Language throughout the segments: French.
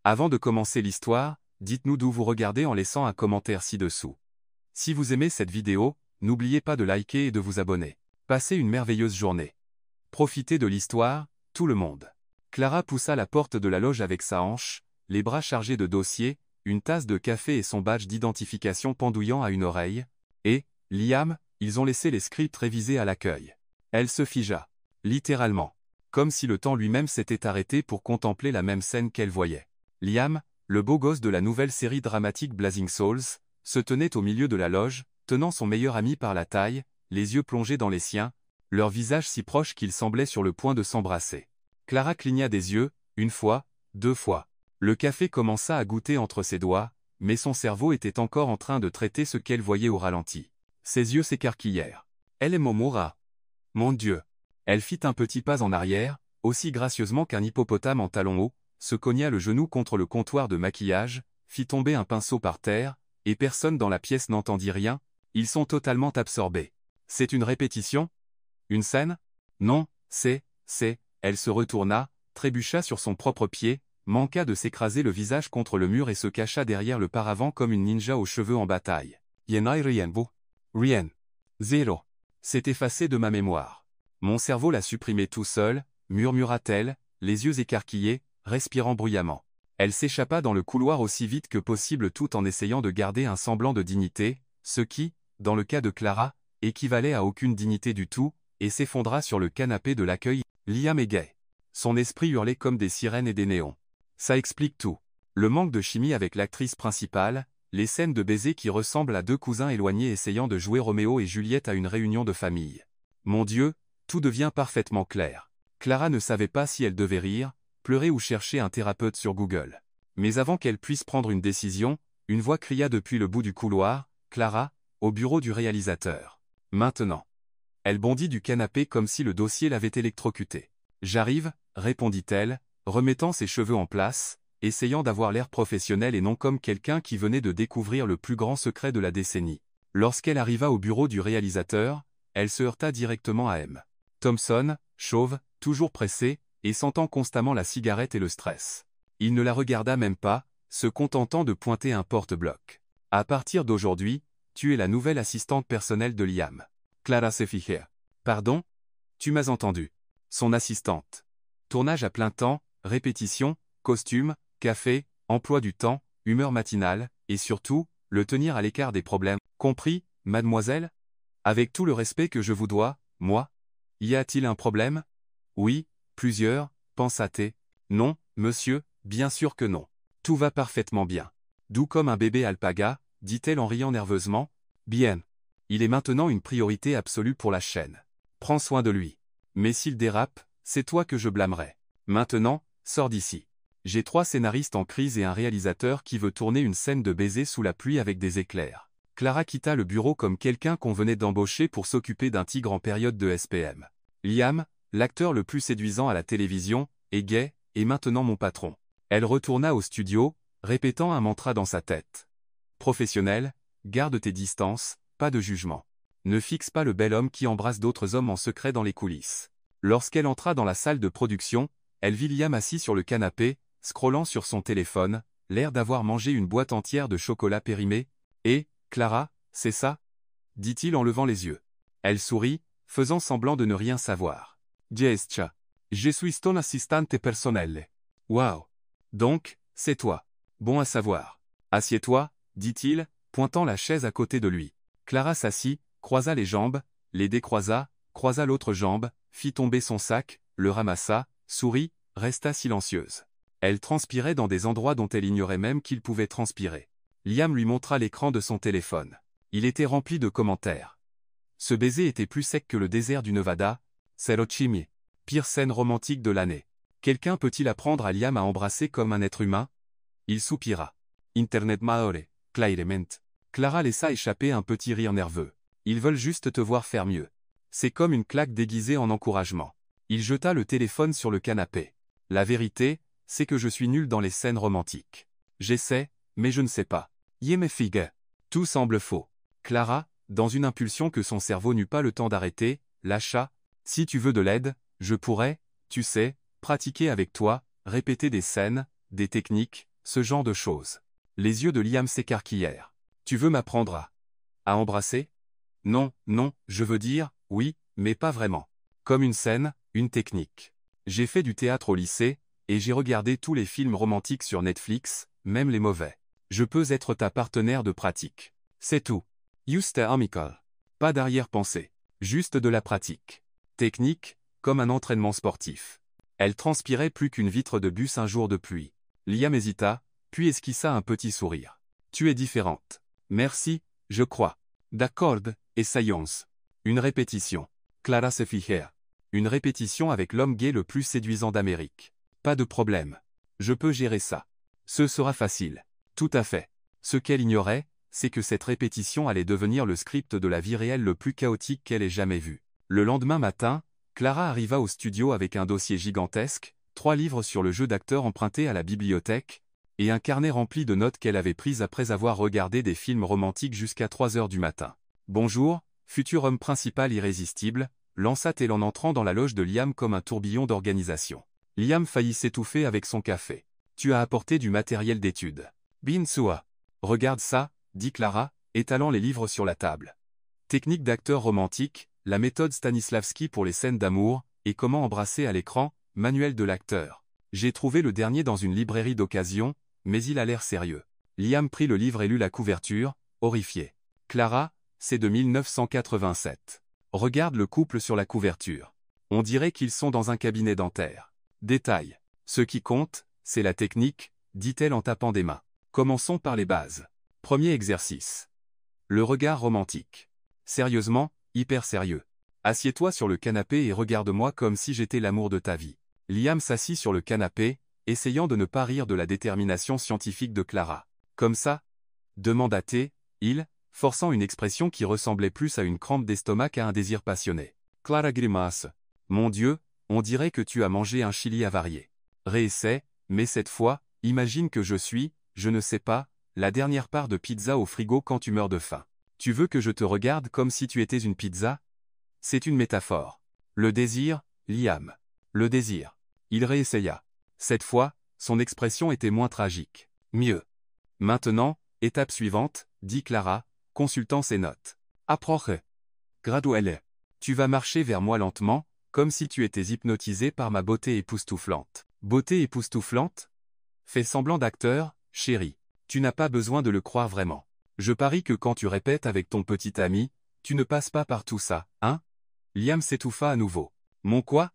Avant de commencer l'histoire, dites-nous d'où vous regardez en laissant un commentaire ci-dessous. Si vous aimez cette vidéo, n'oubliez pas de liker et de vous abonner. Passez une merveilleuse journée. Profitez de l'histoire, tout le monde. Clara poussa la porte de la loge avec sa hanche, les bras chargés de dossiers, une tasse de café et son badge d'identification pendouillant à une oreille, et, Liam, ils ont laissé les scripts révisés à l'accueil. Elle se figea. Littéralement. Comme si le temps lui-même s'était arrêté pour contempler la même scène qu'elle voyait. Liam, le beau gosse de la nouvelle série dramatique Blazing Souls, se tenait au milieu de la loge, tenant son meilleur ami par la taille, les yeux plongés dans les siens, leurs visages si proches qu'ils semblaient sur le point de s'embrasser. Clara cligna des yeux, une fois, deux fois. Le café commença à goûter entre ses doigts, mais son cerveau était encore en train de traiter ce qu'elle voyait au ralenti. Ses yeux s'écarquillèrent. Elle est Momura. Mon Dieu. Elle fit un petit pas en arrière, aussi gracieusement qu'un hippopotame en talons hauts, se cogna le genou contre le comptoir de maquillage, fit tomber un pinceau par terre, et personne dans la pièce n'entendit rien, ils sont totalement absorbés. C'est une répétition? Une scène? Non, c'est, elle se retourna, trébucha sur son propre pied, manqua de s'écraser le visage contre le mur et se cacha derrière le paravent comme une ninja aux cheveux en bataille. Yenai rien vous? Rien. Zéro. C'est effacé de ma mémoire. Mon cerveau l'a supprimé tout seul, murmura-t-elle, les yeux écarquillés, respirant bruyamment. Elle s'échappa dans le couloir aussi vite que possible tout en essayant de garder un semblant de dignité, ce qui, dans le cas de Clara, équivalait à aucune dignité du tout, et s'effondra sur le canapé de l'accueil. Liam est gay. Son esprit hurlait comme des sirènes et des néons. Ça explique tout. Le manque de chimie avec l'actrice principale, les scènes de baisers qui ressemblent à deux cousins éloignés essayant de jouer Roméo et Juliette à une réunion de famille. Mon Dieu, tout devient parfaitement clair. Clara ne savait pas si elle devait rire, pleurer ou chercher un thérapeute sur Google. Mais avant qu'elle puisse prendre une décision, une voix cria depuis le bout du couloir, « Clara, au bureau du réalisateur. Maintenant. » Elle bondit du canapé comme si le dossier l'avait électrocutée. « J'arrive, » répondit-elle, remettant ses cheveux en place, essayant d'avoir l'air professionnel et non comme quelqu'un qui venait de découvrir le plus grand secret de la décennie. Lorsqu'elle arriva au bureau du réalisateur, elle se heurta directement à M. Thompson, chauve, toujours pressé, et sentant constamment la cigarette et le stress. Il ne la regarda même pas, se contentant de pointer un porte-bloc. « À partir d'aujourd'hui, tu es la nouvelle assistante personnelle de Liam. » Clara se fija. « Pardon? Tu m'as entendu. Son assistante. Tournage à plein temps, répétition, costume, café, emploi du temps, humeur matinale, et surtout, le tenir à l'écart des problèmes. Compris, mademoiselle? Avec tout le respect que je vous dois, moi? Y a-t-il un problème? Oui, plusieurs, pensa-t-elle. Non, monsieur, bien sûr que non. Tout va parfaitement bien. Doux comme un bébé alpaga, dit-elle en riant nerveusement. Bien. Il est maintenant une priorité absolue pour la chaîne. Prends soin de lui. Mais s'il dérape, c'est toi que je blâmerai. Maintenant, sors d'ici. J'ai 3 scénaristes en crise et un réalisateur qui veut tourner une scène de baiser sous la pluie avec des éclairs. Clara quitta le bureau comme quelqu'un qu'on venait d'embaucher pour s'occuper d'un tigre en période de SPM. Liam, l'acteur le plus séduisant à la télévision, est gay, et maintenant mon patron. Elle retourna au studio, répétant un mantra dans sa tête. Professionnel, garde tes distances, pas de jugement. Ne fixe pas le bel homme qui embrasse d'autres hommes en secret dans les coulisses. Lorsqu'elle entra dans la salle de production, elle vit Liam assis sur le canapé, scrollant sur son téléphone, l'air d'avoir mangé une boîte entière de chocolat périmé, et, Clara, c'est ça? Dit-il en levant les yeux. Elle sourit, faisant semblant de ne rien savoir. Gestia. Je suis ton assistante personnelle. Waouh. Donc, c'est toi. Bon à savoir. Assieds-toi, dit-il, pointant la chaise à côté de lui. Clara s'assit, croisa les jambes, les décroisa, croisa l'autre jambe, fit tomber son sac, le ramassa, sourit, resta silencieuse. Elle transpirait dans des endroits dont elle ignorait même qu'il pouvait transpirer. Liam lui montra l'écran de son téléphone. Il était rempli de commentaires. Ce baiser était plus sec que le désert du Nevada, Serochimi. Pire scène romantique de l'année. Quelqu'un peut-il apprendre à Liam à embrasser comme un être humain? Il soupira. Internet maore, clarement. Clara laissa échapper un petit rire nerveux. Ils veulent juste te voir faire mieux. C'est comme une claque déguisée en encouragement. Il jeta le téléphone sur le canapé. La vérité, c'est que je suis nul dans les scènes romantiques. J'essaie, mais je ne sais pas. Yeme figue. Tout semble faux. Clara, dans une impulsion que son cerveau n'eut pas le temps d'arrêter, lâcha. Si tu veux de l'aide, je pourrais, tu sais, pratiquer avec toi, répéter des scènes, des techniques, ce genre de choses. Les yeux de Liam s'écarquillèrent. Tu veux m'apprendre à embrasser? Non, non, je veux dire, oui, mais pas vraiment. Comme une scène, une technique. J'ai fait du théâtre au lycée, et j'ai regardé tous les films romantiques sur Netflix, même les mauvais. Je peux être ta partenaire de pratique. C'est tout. Juste amical. Pas d'arrière-pensée. Juste de la pratique. Technique, comme un entraînement sportif. Elle transpirait plus qu'une vitre de bus un jour de pluie. Liam hésita, puis esquissa un petit sourire. Tu es différente. Merci, je crois. D'accord, essayons. Une répétition. Clara se fijea. Une répétition avec l'homme gay le plus séduisant d'Amérique. Pas de problème. Je peux gérer ça. Ce sera facile. Tout à fait. Ce qu'elle ignorait, c'est que cette répétition allait devenir le script de la vie réelle le plus chaotique qu'elle ait jamais vu. Le lendemain matin, Clara arriva au studio avec un dossier gigantesque, 3 livres sur le jeu d'acteur empruntés à la bibliothèque, et un carnet rempli de notes qu'elle avait prises après avoir regardé des films romantiques jusqu'à 3 heures du matin. Bonjour, futur homme principal irrésistible, lança-t-elle en entrant dans la loge de Liam comme un tourbillon d'organisation. Liam faillit s'étouffer avec son café. Tu as apporté du matériel d'étude. Bin Sua. Regarde ça, dit Clara, étalant les livres sur la table. Technique d'acteur romantique, la méthode Stanislavski pour les scènes d'amour, et comment embrasser à l'écran, manuel de l'acteur. J'ai trouvé le dernier dans une librairie d'occasion, mais il a l'air sérieux. Liam prit le livre et lut la couverture, horrifié. Clara, c'est de 1987. Regarde le couple sur la couverture. On dirait qu'ils sont dans un cabinet dentaire. Détail. Ce qui compte, c'est la technique, dit-elle en tapant des mains. Commençons par les bases. Premier exercice. Le regard romantique. Sérieusement, hyper sérieux. Assieds-toi sur le canapé et regarde-moi comme si j'étais l'amour de ta vie. Liam s'assit sur le canapé, essayant de ne pas rire de la détermination scientifique de Clara. Comme ça? Demanda-t-il, forçant une expression qui ressemblait plus à une crampe d'estomac qu'à un désir passionné. Clara grimace. Mon Dieu, on dirait que tu as mangé un chili avarié. Réessaie, mais cette fois, imagine que je suis, je ne sais pas, la dernière part de pizza au frigo quand tu meurs de faim. Tu veux que je te regarde comme si tu étais une pizza? C'est une métaphore. Le désir, Liam. Le désir. Il réessaya. Cette fois, son expression était moins tragique. Mieux. Maintenant, étape suivante, dit Clara, consultant ses notes. Approche. Graduelle. Tu vas marcher vers moi lentement, comme si tu étais hypnotisé par ma beauté époustouflante. Beauté époustouflante? Fais semblant d'acteur, chérie. Tu n'as pas besoin de le croire vraiment. Je parie que quand tu répètes avec ton petit ami, tu ne passes pas par tout ça, hein? Liam s'étouffa à nouveau. Mon quoi?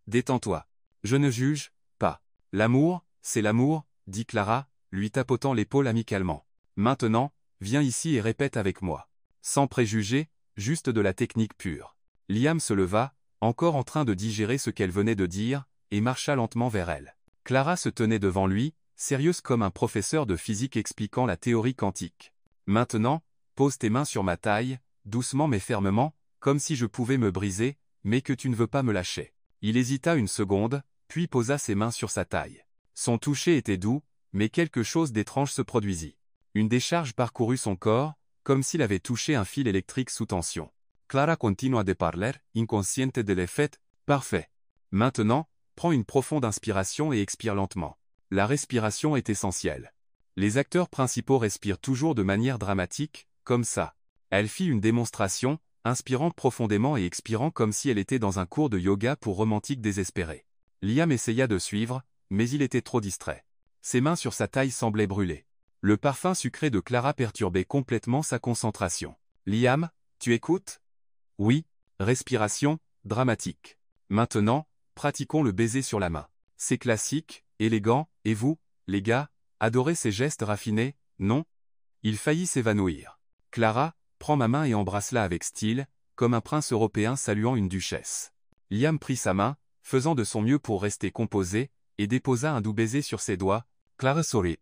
Détends-toi. Je ne juge pas. L'amour, c'est l'amour, dit Clara, lui tapotant l'épaule amicalement. Maintenant, viens ici et répète avec moi. Sans préjugés, juste de la technique pure. Liam se leva, encore en train de digérer ce qu'elle venait de dire, et marcha lentement vers elle. Clara se tenait devant lui, sérieuse comme un professeur de physique expliquant la théorie quantique. Maintenant, pose tes mains sur ma taille, doucement mais fermement, comme si je pouvais me briser, mais que tu ne veux pas me lâcher. Il hésita une seconde, puis posa ses mains sur sa taille. Son toucher était doux, mais quelque chose d'étrange se produisit. Une décharge parcourut son corps, comme s'il avait touché un fil électrique sous tension. Clara continua de parler, inconsciente de l'effet. Parfait. Maintenant, prends une profonde inspiration et expire lentement. La respiration est essentielle. Les acteurs principaux respirent toujours de manière dramatique, comme ça. Elle fit une démonstration, inspirant profondément et expirant comme si elle était dans un cours de yoga pour romantiques désespérés. Liam essaya de suivre, mais il était trop distrait. Ses mains sur sa taille semblaient brûler. Le parfum sucré de Clara perturbait complètement sa concentration. Liam, tu écoutes? Oui. Respiration, dramatique. Maintenant, pratiquons le baiser sur la main. C'est classique, élégant, et vous, les gars, adorez ces gestes raffinés, non? Il faillit s'évanouir. Clara, prends ma main et embrasse-la avec style, comme un prince européen saluant une duchesse. Liam prit sa main, faisant de son mieux pour rester composé, et déposa un doux baiser sur ses doigts. Clara sourit.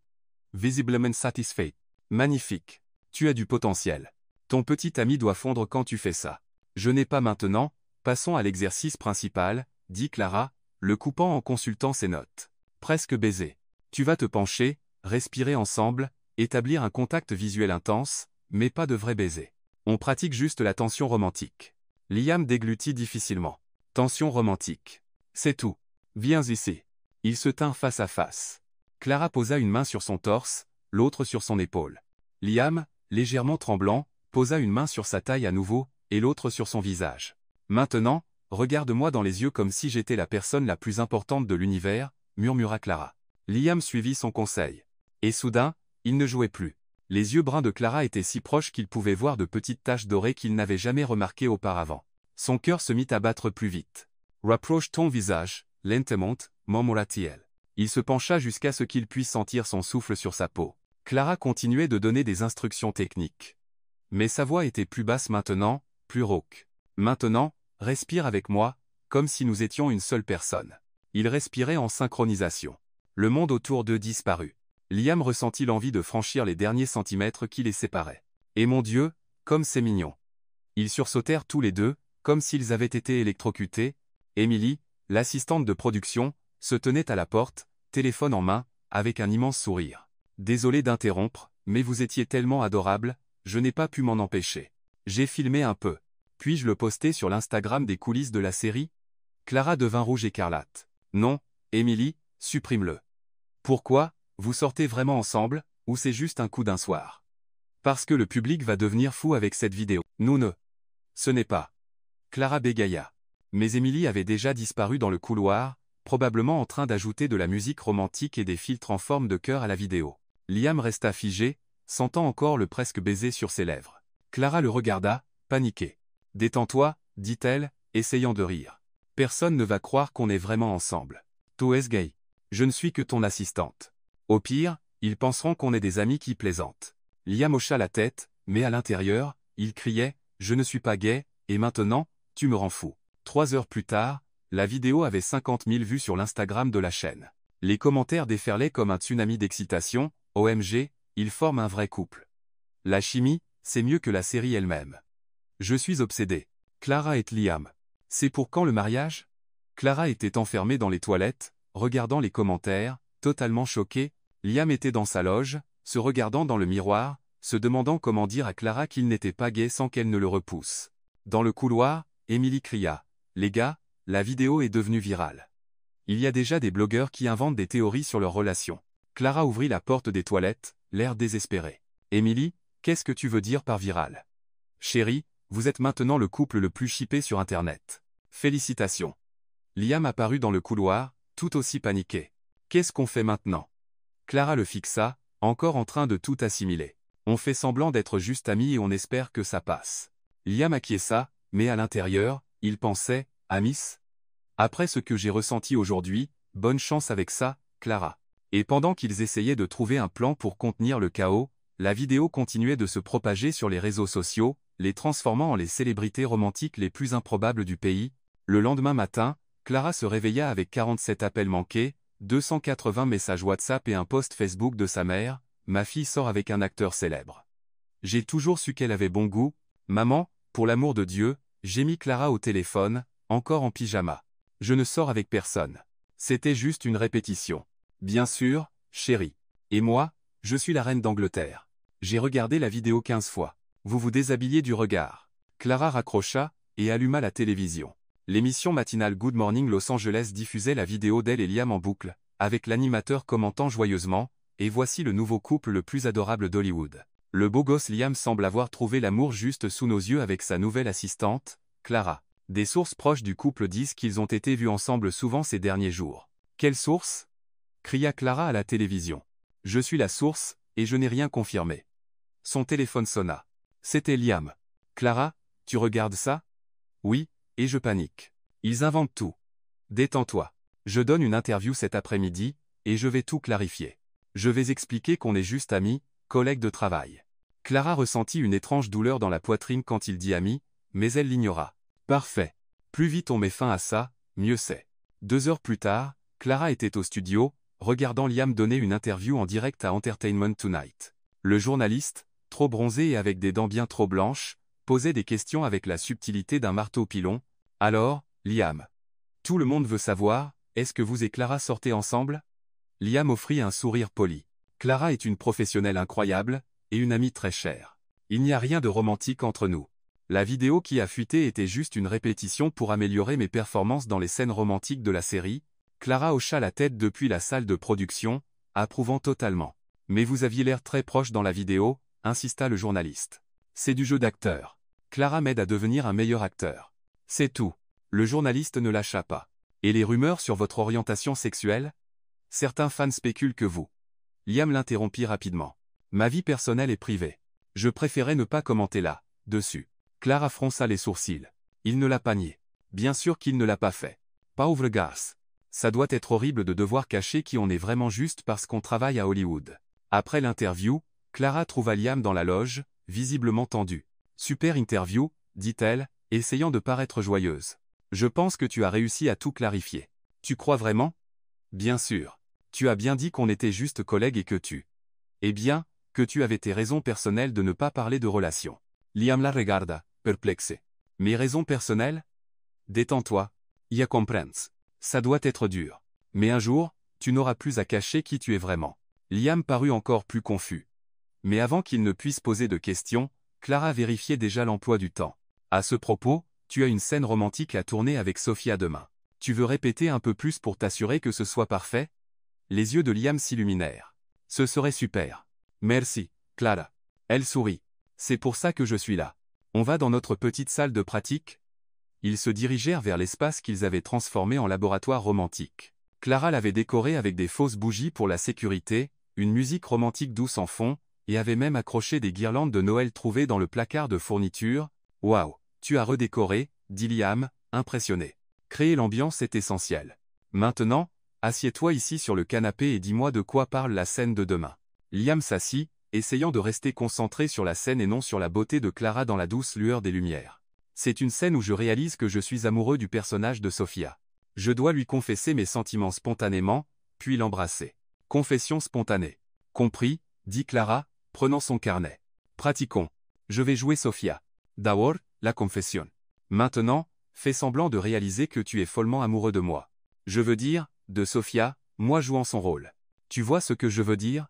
Visiblement satisfait. Magnifique. Tu as du potentiel. Ton petit ami doit fondre quand tu fais ça. Je n'ai pas maintenant, passons à l'exercice principal, dit Clara, le coupant en consultant ses notes. Presque baiser. Tu vas te pencher, respirer ensemble, établir un contact visuel intense, mais pas de vrai baiser. On pratique juste la tension romantique. Liam déglutit difficilement. Tension romantique. C'est tout. Viens ici. Il se tint face à face. Clara posa une main sur son torse, l'autre sur son épaule. Liam, légèrement tremblant, posa une main sur sa taille à nouveau, et l'autre sur son visage. Maintenant, regarde-moi dans les yeux comme si j'étais la personne la plus importante de l'univers, murmura Clara. Liam suivit son conseil. Et soudain, il ne jouait plus. Les yeux bruns de Clara étaient si proches qu'il pouvait voir de petites taches dorées qu'il n'avait jamais remarquées auparavant. Son cœur se mit à battre plus vite. « Rapproche ton visage, lentement, murmura-t-il. Il se pencha jusqu'à ce qu'il puisse sentir son souffle sur sa peau. Clara continuait de donner des instructions techniques. Mais sa voix était plus basse maintenant, plus rauque. Maintenant, respire avec moi, comme si nous étions une seule personne. Ils respiraient en synchronisation. Le monde autour d'eux disparut. Liam ressentit l'envie de franchir les derniers centimètres qui les séparaient. Et mon Dieu, comme c'est mignon. Ils sursautèrent tous les deux, comme s'ils avaient été électrocutés. Emily, l'assistante de production, se tenait à la porte, téléphone en main, avec un immense sourire. Désolé d'interrompre, mais vous étiez tellement adorable, je n'ai pas pu m'en empêcher. J'ai filmé un peu. Puis-je le poster sur l'Instagram des coulisses de la série? Clara devint rouge écarlate. Non, Emily, supprime-le. Pourquoi? Vous sortez vraiment ensemble, ou c'est juste un coup d'un soir? Parce que le public va devenir fou avec cette vidéo. Nous ne. Ce n'est pas. Clara bégaya. Mais Emily avait déjà disparu dans le couloir, probablement en train d'ajouter de la musique romantique et des filtres en forme de cœur à la vidéo. Liam resta figé, sentant encore le presque baiser sur ses lèvres. Clara le regarda, paniquée. « Détends-toi, dit-elle, essayant de rire. Personne ne va croire qu'on est vraiment ensemble. Tu es gay. Je ne suis que ton assistante. Au pire, ils penseront qu'on est des amis qui plaisantent. » Liam hocha la tête, mais à l'intérieur, il criait « Je ne suis pas gay, et maintenant, tu me rends fou. » 3 heures plus tard, la vidéo avait 50 000 vues sur l'Instagram de la chaîne. Les commentaires déferlaient comme un tsunami d'excitation. OMG, ils forment un vrai couple. La chimie, c'est mieux que la série elle-même. Je suis obsédé. Clara et Liam. C'est pour quand le mariage? Clara était enfermée dans les toilettes, regardant les commentaires, totalement choquée. Liam était dans sa loge, se regardant dans le miroir, se demandant comment dire à Clara qu'il n'était pas gay sans qu'elle ne le repousse. Dans le couloir, Emily cria « Les gars, la vidéo est devenue virale. Il y a déjà des blogueurs qui inventent des théories sur leur relation. » Clara ouvrit la porte des toilettes, l'air désespéré. « Emily, qu'est-ce que tu veux dire par viral? Chérie, vous êtes maintenant le couple le plus shippé sur Internet. Félicitations. » Liam apparut dans le couloir, tout aussi paniqué. « Qu'est-ce qu'on fait maintenant? » Clara le fixa, encore en train de tout assimiler. « On fait semblant d'être juste amis et on espère que ça passe. » Liam acquiesça, mais à l'intérieur, il pensait « Amis? Après ce que j'ai ressenti aujourd'hui, bonne chance avec ça, Clara. » Et pendant qu'ils essayaient de trouver un plan pour contenir le chaos, la vidéo continuait de se propager sur les réseaux sociaux, les transformant en les célébrités romantiques les plus improbables du pays. Le lendemain matin, Clara se réveilla avec 47 appels manqués, 280 messages WhatsApp et un post Facebook de sa mère. « Ma fille sort avec un acteur célèbre. J'ai toujours su qu'elle avait bon goût. Maman, pour l'amour de Dieu, j'ai mis Clara au téléphone, encore en pyjama. Je ne sors avec personne. C'était juste une répétition. Bien sûr, chérie. Et moi, je suis la reine d'Angleterre. J'ai regardé la vidéo 15 fois. Vous vous déshabillez du regard. » Clara raccrocha, et alluma la télévision. L'émission matinale Good Morning Los Angeles diffusait la vidéo d'elle et Liam en boucle, avec l'animateur commentant joyeusement, « Et voici le nouveau couple le plus adorable d'Hollywood. Le beau gosse Liam semble avoir trouvé l'amour juste sous nos yeux avec sa nouvelle assistante, Clara. » Des sources proches du couple disent qu'ils ont été vus ensemble souvent ces derniers jours. « Quelle source ?» cria Clara à la télévision. « Je suis la source, et je n'ai rien confirmé. » Son téléphone sonna. C'était Liam. « Clara, tu regardes ça? » « Oui, et je panique. Ils inventent tout. Détends-toi. Je donne une interview cet après-midi, et je vais tout clarifier. Je vais expliquer qu'on est juste amis, collègues de travail. » Clara ressentit une étrange douleur dans la poitrine quand il dit amis, mais elle l'ignora. Parfait. Plus vite on met fin à ça, mieux c'est. 2 heures plus tard, Clara était au studio, regardant Liam donner une interview en direct à Entertainment Tonight. Le journaliste, trop bronzé et avec des dents bien trop blanches, posait des questions avec la subtilité d'un marteau-pilon. « Alors, Liam. Tout le monde veut savoir, est-ce que vous et Clara sortez ensemble ?» Liam offrit un sourire poli. « Clara est une professionnelle incroyable, et une amie très chère. Il n'y a rien de romantique entre nous. La vidéo qui a fuité était juste une répétition pour améliorer mes performances dans les scènes romantiques de la série. » Clara hocha la tête depuis la salle de production. « approuvant totalement. Mais vous aviez l'air très proche dans la vidéo, insista le journaliste. C'est du jeu d'acteur. Clara m'aide à devenir un meilleur acteur. C'est tout. Le journaliste ne lâcha pas. Et les rumeurs sur votre orientation sexuelle? Certains fans spéculent que vous. Liam l'interrompit rapidement. Ma vie personnelle est privée. Je préférais ne pas commenter là, dessus. Clara fronça les sourcils. Il ne l'a pas nié. Bien sûr qu'il ne l'a pas fait. Pauvre garce. Ça doit être horrible de devoir cacher qui on est vraiment juste parce qu'on travaille à Hollywood. Après l'interview, Clara trouva Liam dans la loge, visiblement tendue. Super interview, dit-elle, essayant de paraître joyeuse. Je pense que tu as réussi à tout clarifier. Tu crois vraiment? Bien sûr. Tu as bien dit qu'on était juste collègues et que tu... Eh bien, que tu avais tes raisons personnelles de ne pas parler de relations. Liam la regarda, perplexé. Mes raisons personnelles? Détends-toi. Ya comprends. Ça doit être dur. Mais un jour, tu n'auras plus à cacher qui tu es vraiment. Liam parut encore plus confus. Mais avant qu'il ne puisse poser de questions, Clara vérifiait déjà l'emploi du temps. À ce propos, tu as une scène romantique à tourner avec Sophia demain. Tu veux répéter un peu plus pour t'assurer que ce soit parfait? Les yeux de Liam s'illuminèrent. Ce serait super. Merci, Clara. Elle sourit. C'est pour ça que je suis là. On va dans notre petite salle de pratique? Ils se dirigèrent vers l'espace qu'ils avaient transformé en laboratoire romantique. Clara l'avait décoré avec des fausses bougies pour la sécurité, une musique romantique douce en fond, et avait même accroché des guirlandes de Noël trouvées dans le placard de fourniture. Waouh, tu as redécoré, dit Liam, impressionné. Créer l'ambiance est essentiel. Maintenant, assieds-toi ici sur le canapé et dis-moi de quoi parle la scène de demain. Liam s'assit, essayant de rester concentré sur la scène et non sur la beauté de Clara dans la douce lueur des lumières. C'est une scène où je réalise que je suis amoureux du personnage de Sophia. Je dois lui confesser mes sentiments spontanément, puis l'embrasser. Confession spontanée. Compris, dit Clara, prenant son carnet. Pratiquons. Je vais jouer Sophia. D'abord, la confession. Maintenant, fais semblant de réaliser que tu es follement amoureux de moi. Je veux dire, de Sophia, moi jouant son rôle. Tu vois ce que je veux dire?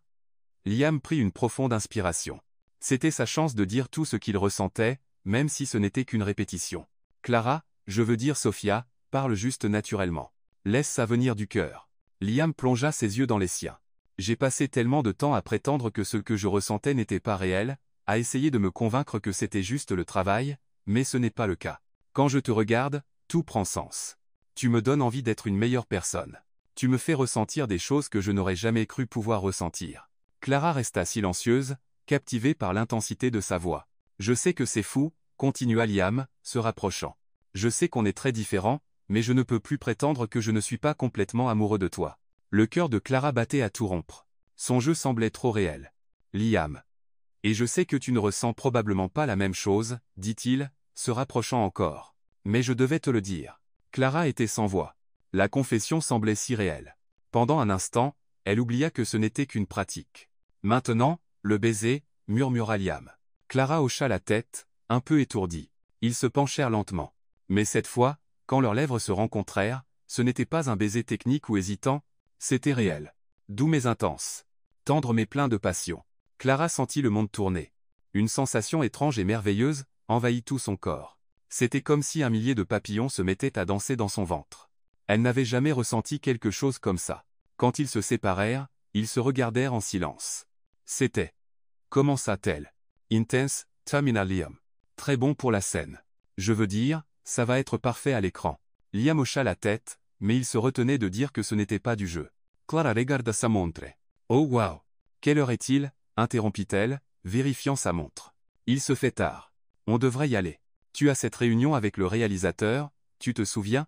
Liam prit une profonde inspiration. C'était sa chance de dire tout ce qu'il ressentait, même si ce n'était qu'une répétition. Clara, je veux dire Sophia, parle juste naturellement. Laisse ça venir du cœur. Liam plongea ses yeux dans les siens. J'ai passé tellement de temps à prétendre que ce que je ressentais n'était pas réel, à essayer de me convaincre que c'était juste le travail, mais ce n'est pas le cas. Quand je te regarde, tout prend sens. Tu me donnes envie d'être une meilleure personne. Tu me fais ressentir des choses que je n'aurais jamais cru pouvoir ressentir. Clara resta silencieuse, captivée par l'intensité de sa voix. Je sais que c'est fou, continua Liam, se rapprochant. Je sais qu'on est très différents, mais je ne peux plus prétendre que je ne suis pas complètement amoureux de toi. Le cœur de Clara battait à tout rompre. Son jeu semblait trop réel. Liam. Et je sais que tu ne ressens probablement pas la même chose, dit-il, se rapprochant encore. Mais je devais te le dire. Clara était sans voix. La confession semblait si réelle. Pendant un instant, elle oublia que ce n'était qu'une pratique. Maintenant, le baiser, murmura Liam. Clara hocha la tête, un peu étourdie. Ils se penchèrent lentement. Mais cette fois, quand leurs lèvres se rencontrèrent, ce n'était pas un baiser technique ou hésitant, c'était réel. Doux mais intense. Tendre mais plein de passion. Clara sentit le monde tourner. Une sensation étrange et merveilleuse envahit tout son corps. C'était comme si un millier de papillons se mettaient à danser dans son ventre. Elle n'avait jamais ressenti quelque chose comme ça. Quand ils se séparèrent, ils se regardèrent en silence. C'était. Commença-t-elle. Intense, terminal Liam. Très bon pour la scène. Je veux dire, ça va être parfait à l'écran. Liam hocha la tête, mais il se retenait de dire que ce n'était pas du jeu. Clara regarda sa montre. Oh wow! Quelle heure est-il? Interrompit-elle, vérifiant sa montre. Il se fait tard. On devrait y aller. Tu as cette réunion avec le réalisateur, tu te souviens?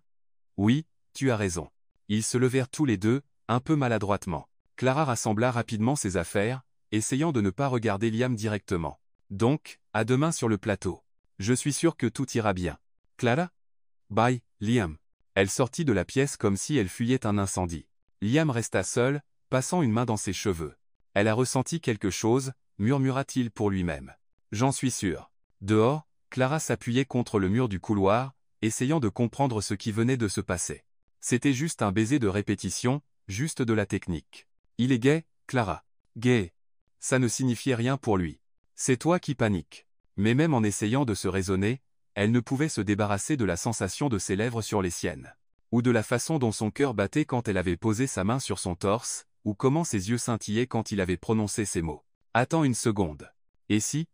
Oui, tu as raison. Ils se levèrent tous les deux, un peu maladroitement. Clara rassembla rapidement ses affaires, essayant de ne pas regarder Liam directement. Donc, à demain sur le plateau. Je suis sûr que tout ira bien. Clara? Bye, Liam. Elle sortit de la pièce comme si elle fuyait un incendie. Liam resta seul, passant une main dans ses cheveux. Elle a ressenti quelque chose, murmura-t-il pour lui-même. J'en suis sûr. Dehors, Clara s'appuyait contre le mur du couloir, essayant de comprendre ce qui venait de se passer. C'était juste un baiser de répétition, juste de la technique. Il est gay, Clara. Gay. Ça ne signifiait rien pour lui. C'est toi qui paniques. Mais même en essayant de se raisonner, elle ne pouvait se débarrasser de la sensation de ses lèvres sur les siennes. Ou de la façon dont son cœur battait quand elle avait posé sa main sur son torse, ou comment ses yeux scintillaient quand il avait prononcé ces mots. Attends une seconde. Et si?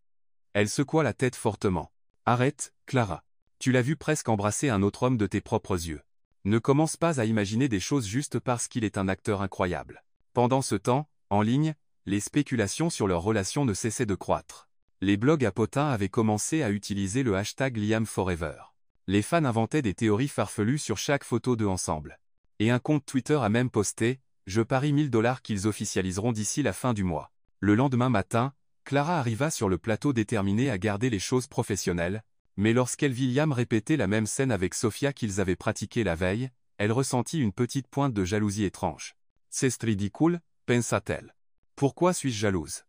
Elle secoua la tête fortement. Arrête, Clara. Tu l'as vu presque embrasser un autre homme de tes propres yeux. Ne commence pas à imaginer des choses juste parce qu'il est un acteur incroyable. Pendant ce temps, en ligne, les spéculations sur leur relation ne cessaient de croître. Les blogs à potins avaient commencé à utiliser le hashtag #LiamForever. Les fans inventaient des théories farfelues sur chaque photo d'eux ensemble. Et un compte Twitter a même posté « Je parie $1000 qu'ils officialiseront d'ici la fin du mois ». Le lendemain matin, Clara arriva sur le plateau déterminée à garder les choses professionnelles, mais lorsqu'elle vit Liam répéter la même scène avec Sofia qu'ils avaient pratiquée la veille, elle ressentit une petite pointe de jalousie étrange. « C'est ridicule », pensa-t-elle. « Pourquoi suis-je jalouse?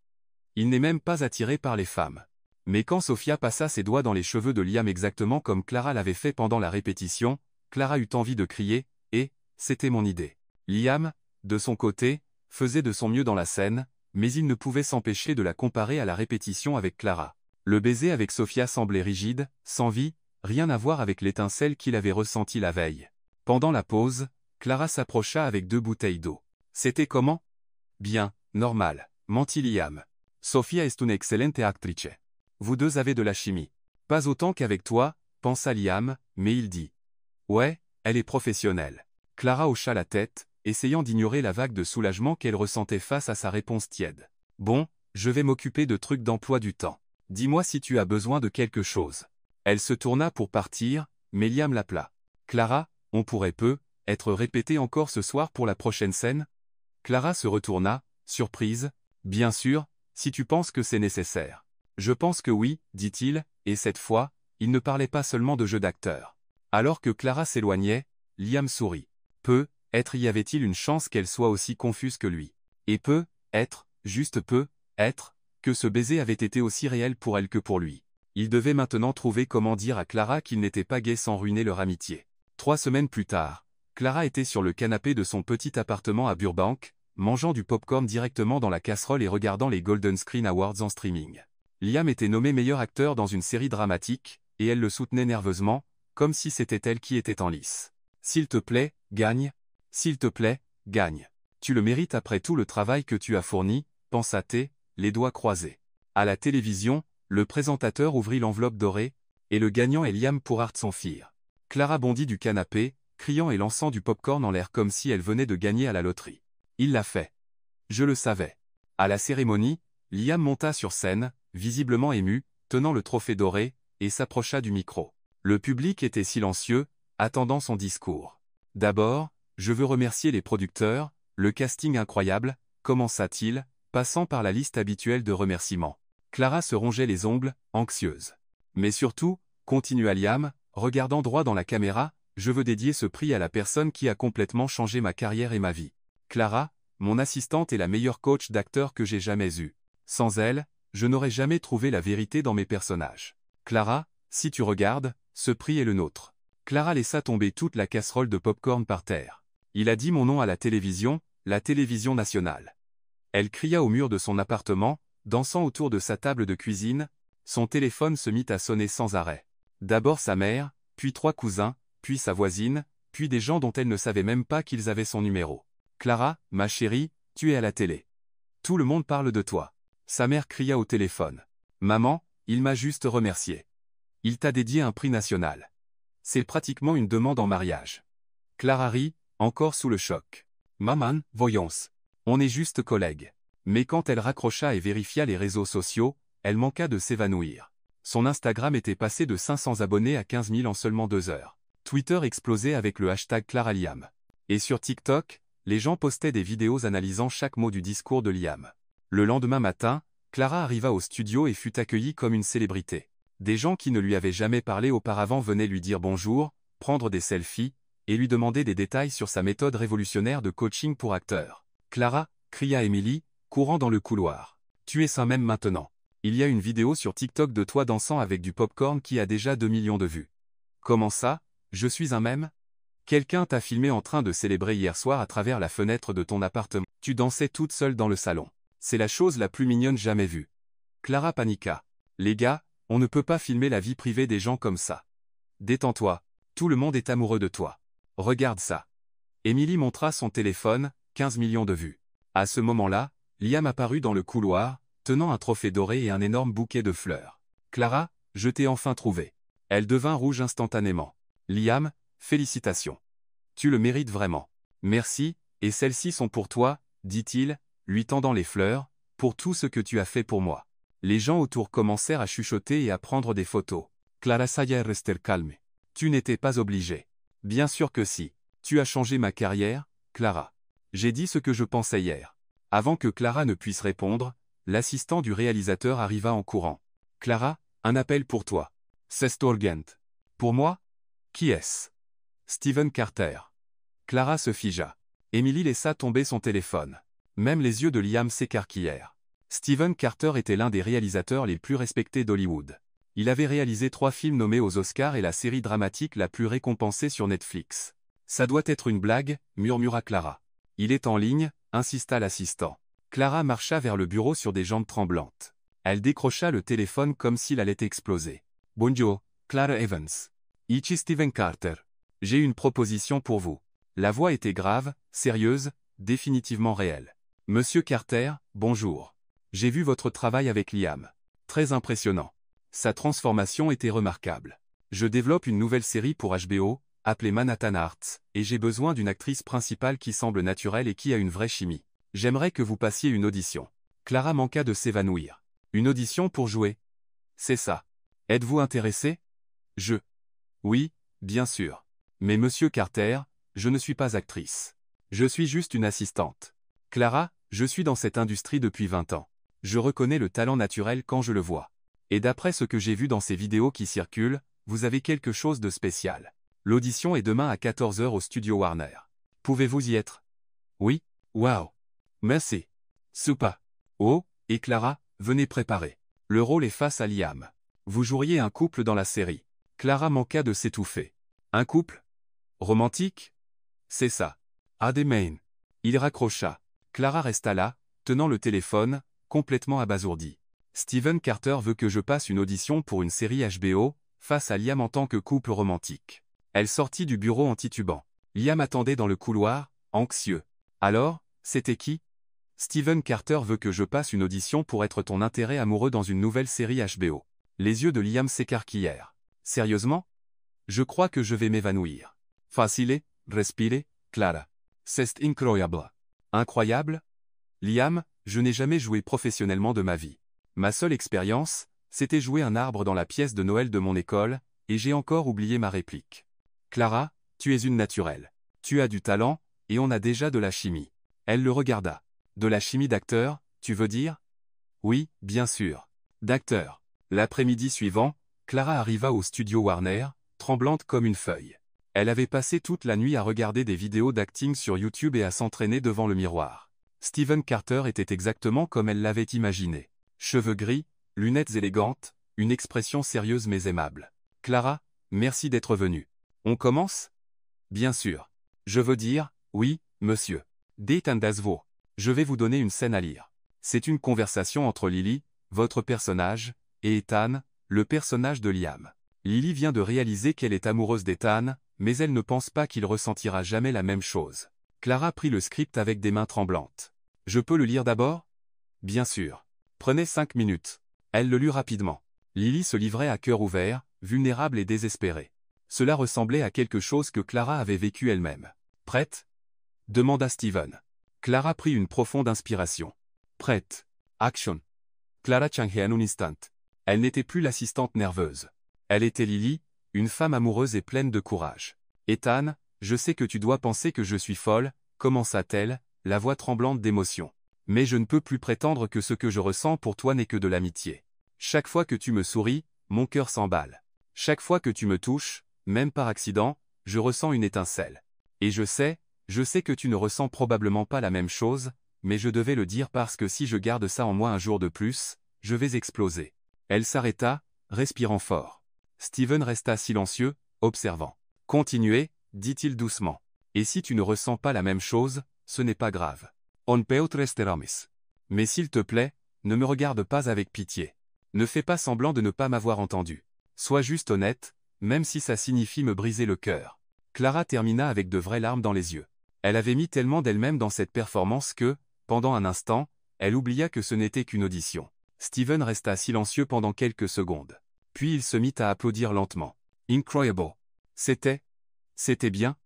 Il n'est même pas attiré par les femmes. » Mais quand Sofia passa ses doigts dans les cheveux de Liam exactement comme Clara l'avait fait pendant la répétition, Clara eut envie de crier, et c'était mon idée. Liam, de son côté, faisait de son mieux dans la scène, mais il ne pouvait s'empêcher de la comparer à la répétition avec Clara. Le baiser avec Sofia semblait rigide, sans vie, rien à voir avec l'étincelle qu'il avait ressentie la veille. Pendant la pause, Clara s'approcha avec 2 bouteilles d'eau. C'était comment? Bien, normal, mentit Liam. Sofia est une excellente actrice. Vous deux avez de la chimie. Pas autant qu'avec toi, pensa Liam, mais il dit. Ouais, elle est professionnelle. Clara hocha la tête, essayant d'ignorer la vague de soulagement qu'elle ressentait face à sa réponse tiède. Bon, je vais m'occuper de trucs d'emploi du temps. Dis-moi si tu as besoin de quelque chose. Elle se tourna pour partir, mais Liam l'appela. Clara, on pourrait être répété encore ce soir pour la prochaine scène? Clara se retourna, surprise. Bien sûr, si tu penses que c'est nécessaire. Je pense que oui, dit-il, et cette fois, il ne parlait pas seulement de jeu d'acteur. Alors que Clara s'éloignait, Liam sourit. Peut-être y avait-il une chance qu'elle soit aussi confuse que lui. Et peut-être, juste peut-être, que ce baiser avait été aussi réel pour elle que pour lui. Il devait maintenant trouver comment dire à Clara qu'il n'était pas gai sans ruiner leur amitié. 3 semaines plus tard, Clara était sur le canapé de son petit appartement à Burbank, mangeant du popcorn directement dans la casserole et regardant les Golden Screen Awards en streaming. Liam était nommé meilleur acteur dans une série dramatique, et elle le soutenait nerveusement, comme si c'était elle qui était en lice. S'il te plaît, gagne. S'il te plaît, gagne. Tu le mérites après tout le travail que tu as fourni, pensa-t-elle, les doigts croisés. À la télévision, le présentateur ouvrit l'enveloppe dorée, et le gagnant est Liam pour Art son Fear. Clara bondit du canapé, criant et lançant du popcorn en l'air comme si elle venait de gagner à la loterie. Il l'a fait. Je le savais. À la cérémonie, Liam monta sur scène, visiblement ému, tenant le trophée doré, et s'approcha du micro. Le public était silencieux, attendant son discours. D'abord, je veux remercier les producteurs, le casting incroyable, commença-t-il, passant par la liste habituelle de remerciements. Clara se rongeait les ongles, anxieuse. Mais surtout, continua Liam, regardant droit dans la caméra, je veux dédier ce prix à la personne qui a complètement changé ma carrière et ma vie. Clara, mon assistante est la meilleure coach d'acteur que j'ai jamais eue. Sans elle, je n'aurais jamais trouvé la vérité dans mes personnages. Clara, si tu regardes, ce prix est le nôtre. Clara laissa tomber toute la casserole de popcorn par terre. Il a dit mon nom à la télévision nationale. Elle cria au mur de son appartement, dansant autour de sa table de cuisine, son téléphone se mit à sonner sans arrêt. D'abord sa mère, puis 3 cousins, puis sa voisine, puis des gens dont elle ne savait même pas qu'ils avaient son numéro. Clara, ma chérie, tu es à la télé. Tout le monde parle de toi. Sa mère cria au téléphone. Maman, il m'a juste remercié. Il t'a dédié un prix national. C'est pratiquement une demande en mariage. Clara rit, encore sous le choc. Maman, voyons. On est juste collègues. Mais quand elle raccrocha et vérifia les réseaux sociaux, elle manqua de s'évanouir. Son Instagram était passé de 500 abonnés à 15 000 en seulement 2 heures. Twitter explosait avec le hashtag ClaraLiam. Et sur TikTok, les gens postaient des vidéos analysant chaque mot du discours de Liam. Le lendemain matin, Clara arriva au studio et fut accueillie comme une célébrité. Des gens qui ne lui avaient jamais parlé auparavant venaient lui dire bonjour, prendre des selfies, et lui demander des détails sur sa méthode révolutionnaire de coaching pour acteurs. Clara, cria Emily, courant dans le couloir. Tu es ça même maintenant. Il y a une vidéo sur TikTok de toi dansant avec du popcorn qui a déjà 2 millions de vues. Comment ça? Je suis un mème? Quelqu'un t'a filmé en train de célébrer hier soir à travers la fenêtre de ton appartement. Tu dansais toute seule dans le salon. C'est la chose la plus mignonne jamais vue. Clara paniqua. Les gars, on ne peut pas filmer la vie privée des gens comme ça. Détends-toi. Tout le monde est amoureux de toi. Regarde ça. Emily montra son téléphone, 15 millions de vues. À ce moment-là, Liam apparut dans le couloir, tenant un trophée doré et un énorme bouquet de fleurs. Clara, je t'ai enfin trouvé. Elle devint rouge instantanément. Liam, félicitations. Tu le mérites vraiment. Merci, et celles-ci sont pour toi, dit-il, lui tendant les fleurs, pour tout ce que tu as fait pour moi. Les gens autour commencèrent à chuchoter et à prendre des photos. Clara Sayer rester calme. Tu n'étais pas obligée. Bien sûr que si. Tu as changé ma carrière, Clara. J'ai dit ce que je pensais hier. Avant que Clara ne puisse répondre, l'assistant du réalisateur arriva en courant. Clara, un appel pour toi. C'est Storgent. Pour moi? Qui est-ce? Steven Carter. Clara se figea. Emily laissa tomber son téléphone. Même les yeux de Liam s'écarquillèrent. Steven Carter était l'un des réalisateurs les plus respectés d'Hollywood. Il avait réalisé 3 films nommés aux Oscars et la série dramatique la plus récompensée sur Netflix. Ça doit être une blague, murmura Clara. Il est en ligne, insista l'assistant. Clara marcha vers le bureau sur des jambes tremblantes. Elle décrocha le téléphone comme s'il allait exploser. Bonjour, Clara Evans. Ichi Steven Carter. J'ai une proposition pour vous. La voix était grave, sérieuse, définitivement réelle. Monsieur Carter, bonjour. J'ai vu votre travail avec Liam. Très impressionnant. Sa transformation était remarquable. Je développe une nouvelle série pour HBO, appelée Manhattan Arts, et j'ai besoin d'une actrice principale qui semble naturelle et qui a une vraie chimie. J'aimerais que vous passiez une audition. Clara manqua de s'évanouir. Une audition pour jouer? C'est ça. Êtes-vous intéressé? Oui, bien sûr. Mais monsieur Carter, je ne suis pas actrice. Je suis juste une assistante. Clara, je suis dans cette industrie depuis 20 ans. Je reconnais le talent naturel quand je le vois. Et d'après ce que j'ai vu dans ces vidéos qui circulent, vous avez quelque chose de spécial. L'audition est demain à 14 h au studio Warner. Pouvez-vous y être? Oui? Waouh! Merci. Super. Oh, et Clara, venez préparer. Le rôle est face à Liam. Vous joueriez un couple dans la série. Clara manqua de s'étouffer. Un couple? Romantique? C'est ça. Ademain. Il raccrocha. Clara resta là, tenant le téléphone, complètement abasourdie. Steven Carter veut que je passe une audition pour une série HBO, face à Liam en tant que couple romantique. Elle sortit du bureau en titubant. Liam attendait dans le couloir, anxieux. Alors, c'était qui? Steven Carter veut que je passe une audition pour être ton intérêt amoureux dans une nouvelle série HBO. Les yeux de Liam s'écarquillèrent. Sérieusement? Je crois que je vais m'évanouir. Facile, respire, Clara. C'est incroyable. Incroyable? Liam, je n'ai jamais joué professionnellement de ma vie. Ma seule expérience, c'était jouer un arbre dans la pièce de Noël de mon école, et j'ai encore oublié ma réplique. Clara, tu es une naturelle. Tu as du talent, et on a déjà de la chimie. Elle le regarda. De la chimie d'acteur, tu veux dire? Oui, bien sûr. D'acteur. L'après-midi suivant, Clara arriva au studio Warner, tremblante comme une feuille. Elle avait passé toute la nuit à regarder des vidéos d'acting sur YouTube et à s'entraîner devant le miroir. Steven Carter était exactement comme elle l'avait imaginé. Cheveux gris, lunettes élégantes, une expression sérieuse mais aimable. Clara, merci d'être venue. On commence? Bien sûr. Je veux dire, oui, monsieur. Date and Dasvo. Je vais vous donner une scène à lire. C'est une conversation entre Lily, votre personnage, et Ethan, le personnage de Liam. Lily vient de réaliser qu'elle est amoureuse d'Ethan, mais elle ne pense pas qu'il ressentira jamais la même chose. Clara prit le script avec des mains tremblantes. Je peux le lire d'abord? Bien sûr. Prenez 5 minutes. Elle le lut rapidement. Lily se livrait à cœur ouvert, vulnérable et désespérée. Cela ressemblait à quelque chose que Clara avait vécu elle-même. Prête? Demanda Steven. Clara prit une profonde inspiration. Prête. Action. Clara changeait en un instant. Elle n'était plus l'assistante nerveuse. Elle était Lily, une femme amoureuse et pleine de courage. Ethan, je sais que tu dois penser que je suis folle, commença-t-elle, la voix tremblante d'émotion. Mais je ne peux plus prétendre que ce que je ressens pour toi n'est que de l'amitié. Chaque fois que tu me souris, mon cœur s'emballe. Chaque fois que tu me touches, même par accident, je ressens une étincelle. Et je sais que tu ne ressens probablement pas la même chose, mais je devais le dire parce que si je garde ça en moi un jour de plus, je vais exploser. Elle s'arrêta, respirant fort. Steven resta silencieux, observant. Continuez, dit-il doucement. Et si tu ne ressens pas la même chose, ce n'est pas grave. On peut rester amis. Mais s'il te plaît, ne me regarde pas avec pitié. Ne fais pas semblant de ne pas m'avoir entendu. Sois juste honnête, même si ça signifie me briser le cœur. Clara termina avec de vraies larmes dans les yeux. Elle avait mis tellement d'elle-même dans cette performance que, Pendant un instant, elle oublia que ce n'était qu'une audition. Steven resta silencieux pendant quelques secondes. Puis il se mit à applaudir lentement. Incroyable. C'était bien.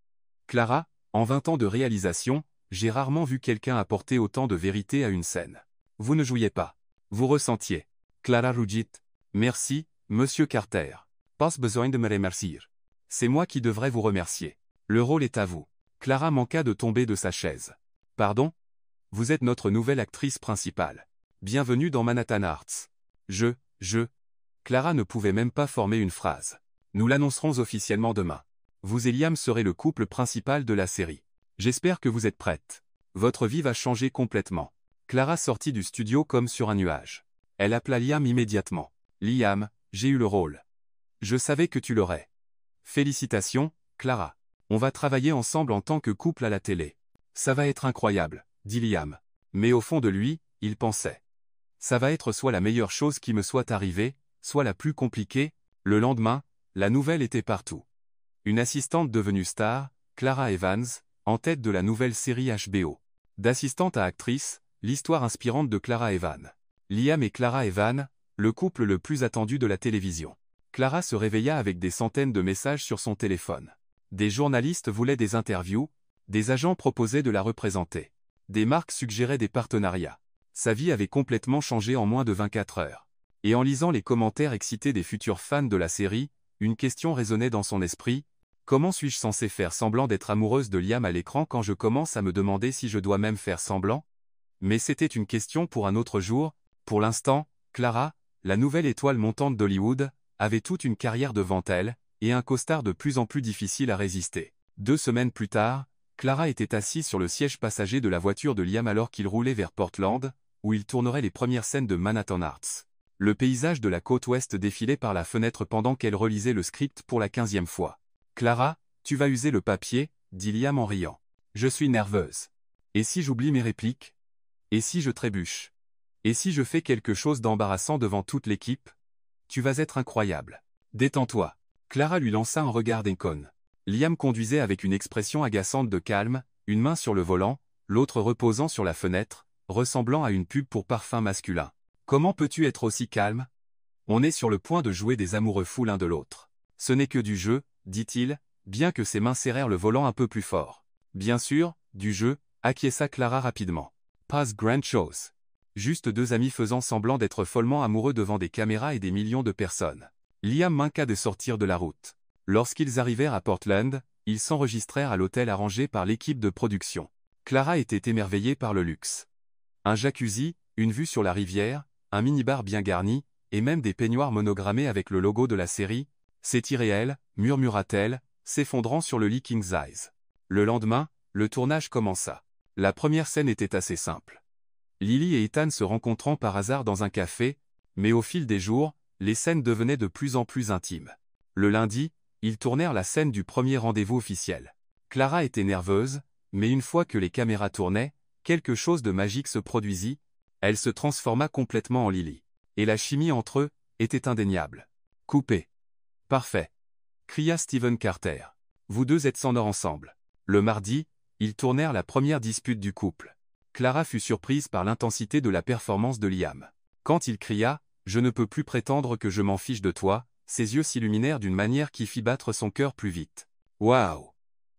Clara, en 20 ans de réalisation, j'ai rarement vu quelqu'un apporter autant de vérité à une scène. Vous ne jouiez pas. Vous ressentiez. Clara rougit. Merci, monsieur Carter. Pas besoin de me remercier. C'est moi qui devrais vous remercier. Le rôle est à vous. Clara manqua de tomber de sa chaise. Pardon? Vous êtes notre nouvelle actrice principale. Bienvenue dans Manhattan Arts. Clara ne pouvait même pas former une phrase. Nous l'annoncerons officiellement demain. Vous et Liam serez le couple principal de la série. J'espère que vous êtes prête. Votre vie va changer complètement. Clara sortit du studio comme sur un nuage. Elle appela Liam immédiatement. Liam, j'ai eu le rôle. Je savais que tu l'aurais. Félicitations, Clara. On va travailler ensemble en tant que couple à la télé. Ça va être incroyable, dit Liam. Mais au fond de lui, il pensait. Ça va être soit la meilleure chose qui me soit arrivée, soit la plus compliquée. Le lendemain, la nouvelle était partout. Une assistante devenue star, Clara Evans, en tête de la nouvelle série HBO. D'assistante à actrice, l'histoire inspirante de Clara Evans. Liam et Clara Evans, le couple le plus attendu de la télévision. Clara se réveilla avec des centaines de messages sur son téléphone. Des journalistes voulaient des interviews, des agents proposaient de la représenter. Des marques suggéraient des partenariats. Sa vie avait complètement changé en moins de 24 heures. Et en lisant les commentaires excités des futurs fans de la série, une question résonnait dans son esprit. Comment suis-je censé faire semblant d'être amoureuse de Liam à l'écran quand je commence à me demander si je dois même faire semblant? Mais c'était une question pour un autre jour. Pour l'instant, Clara, la nouvelle étoile montante d'Hollywood, avait toute une carrière devant elle, et un costard de plus en plus difficile à résister. 2 semaines plus tard, Clara était assise sur le siège passager de la voiture de Liam alors qu'il roulait vers Portland, où il tournerait les premières scènes de Manhattan Arts. Le paysage de la côte ouest défilait par la fenêtre pendant qu'elle relisait le script pour la 15e fois. « Clara, tu vas user le papier, » dit Liam en riant. « Je suis nerveuse. Et si j'oublie mes répliques? Et si je trébuche? Et si je fais quelque chose d'embarrassant devant toute l'équipe? Tu vas être incroyable. Détends-toi. » Clara lui lança un regard déconne. Liam conduisait avec une expression agaçante de calme, une main sur le volant, l'autre reposant sur la fenêtre, ressemblant à une pub pour parfum masculin. « Comment peux-tu être aussi calme? On est sur le point de jouer des amoureux fous l'un de l'autre. Ce n'est que du jeu, dit-il, bien que ses mains serrèrent le volant un peu plus fort. Bien sûr, du jeu, acquiesça Clara rapidement. Pas grand chose. Juste 2 amis faisant semblant d'être follement amoureux devant des caméras et des millions de personnes. Liam manqua de sortir de la route. Lorsqu'ils arrivèrent à Portland, ils s'enregistrèrent à l'hôtel arrangé par l'équipe de production. Clara était émerveillée par le luxe. Un jacuzzi, une vue sur la rivière, un minibar bien garni, et même des peignoirs monogrammés avec le logo de la série. C'est irréel, murmura-t-elle, s'effondrant sur le lit king size. Le lendemain, le tournage commença. La première scène était assez simple. Lily et Ethan se rencontrant par hasard dans un café, mais au fil des jours, les scènes devenaient de plus en plus intimes. Le lundi, ils tournèrent la scène du premier rendez-vous officiel. Clara était nerveuse, mais une fois que les caméras tournaient, quelque chose de magique se produisit, elle se transforma complètement en Lily. Et la chimie entre eux était indéniable. Coupé. Parfait. Cria Steven Carter. Vous deux êtes sans or ensemble. Le mardi, ils tournèrent la première dispute du couple. Clara fut surprise par l'intensité de la performance de Liam. Quand il cria « Je ne peux plus prétendre que je m'en fiche de toi », ses yeux s'illuminèrent d'une manière qui fit battre son cœur plus vite. « Waouh !»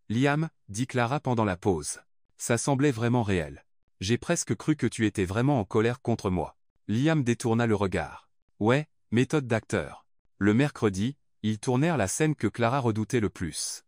Liam, dit Clara pendant la pause. Ça semblait vraiment réel. J'ai presque cru que tu étais vraiment en colère contre moi. Liam détourna le regard. Ouais, méthode d'acteur. Le mercredi, ils tournèrent la scène que Clara redoutait le plus.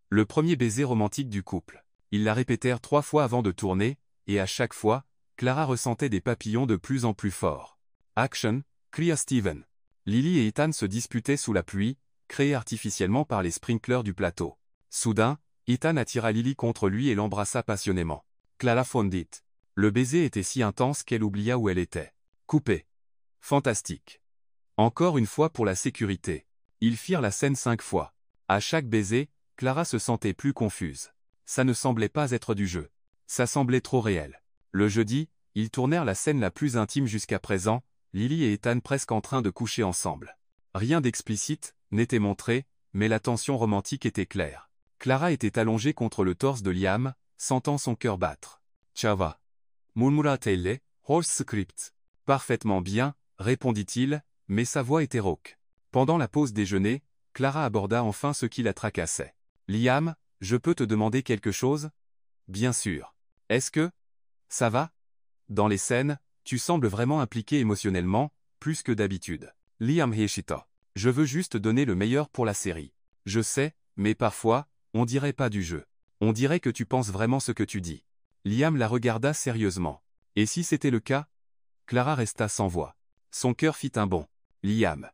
Le premier baiser romantique du couple. Ils la répétèrent 3 fois avant de tourner, et à chaque fois, Clara ressentait des papillons de plus en plus forts. Action, cria Steven. Lily et Ethan se disputaient sous la pluie, créée artificiellement par les sprinklers du plateau. Soudain, Ethan attira Lily contre lui et l'embrassa passionnément. Clara fondit. Le baiser était si intense qu'elle oublia où elle était. Coupé. Fantastique. Encore une fois pour la sécurité. Ils firent la scène 5 fois. À chaque baiser, Clara se sentait plus confuse. Ça ne semblait pas être du jeu. Ça semblait trop réel. Le jeudi, ils tournèrent la scène la plus intime jusqu'à présent, Lily et Ethan presque en train de coucher ensemble. Rien d'explicite n'était montré, mais la tension romantique était claire. Clara était allongée contre le torse de Liam, sentant son cœur battre. « Chava. murmura-t-elle, Horse script. Parfaitement bien, répondit-il, mais sa voix était rauque. Pendant la pause déjeuner, Clara aborda enfin ce qui la tracassait. Liam, je peux te demander quelque chose? Bien sûr. Est-ce que ça va? Dans les scènes, tu sembles vraiment impliqué émotionnellement, plus que d'habitude. Liam Heshita. Je veux juste donner le meilleur pour la série. Je sais, mais parfois, on dirait pas du jeu. On dirait que tu penses vraiment ce que tu dis. Liam la regarda sérieusement. Et si c'était le cas? Clara resta sans voix. Son cœur fit un bond. Liam.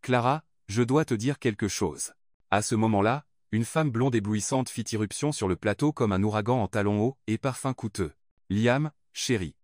Clara, je dois te dire quelque chose. À ce moment-là, une femme blonde éblouissante fit irruption sur le plateau comme un ouragan en talons hauts et parfum coûteux. Liam, chérie.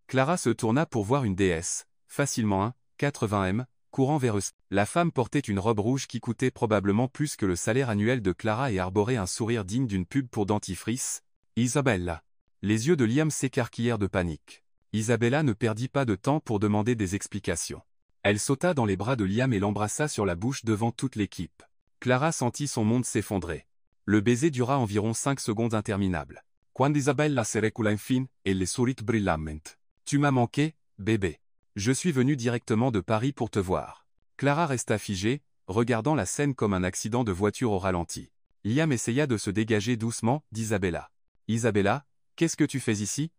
Clara se tourna pour voir une déesse, facilement 80 m, courant vers eux. La femme portait une robe rouge qui coûtait probablement plus que le salaire annuel de Clara et arborait un sourire digne d'une pub pour dentifrice. Isabella. Les yeux de Liam s'écarquillèrent de panique. Isabella ne perdit pas de temps pour demander des explications. Elle sauta dans les bras de Liam et l'embrassa sur la bouche devant toute l'équipe. Clara sentit son monde s'effondrer. Le baiser dura environ 5 secondes interminables. Quand Isabella se recula infine, elle sourit brillamment. Tu m'as manqué, bébé. Je suis venu directement de Paris pour te voir. Clara resta figée, regardant la scène comme un accident de voiture au ralenti. Liam essaya de se dégager doucement d'Isabella. Isabella, qu'est-ce que tu fais ici?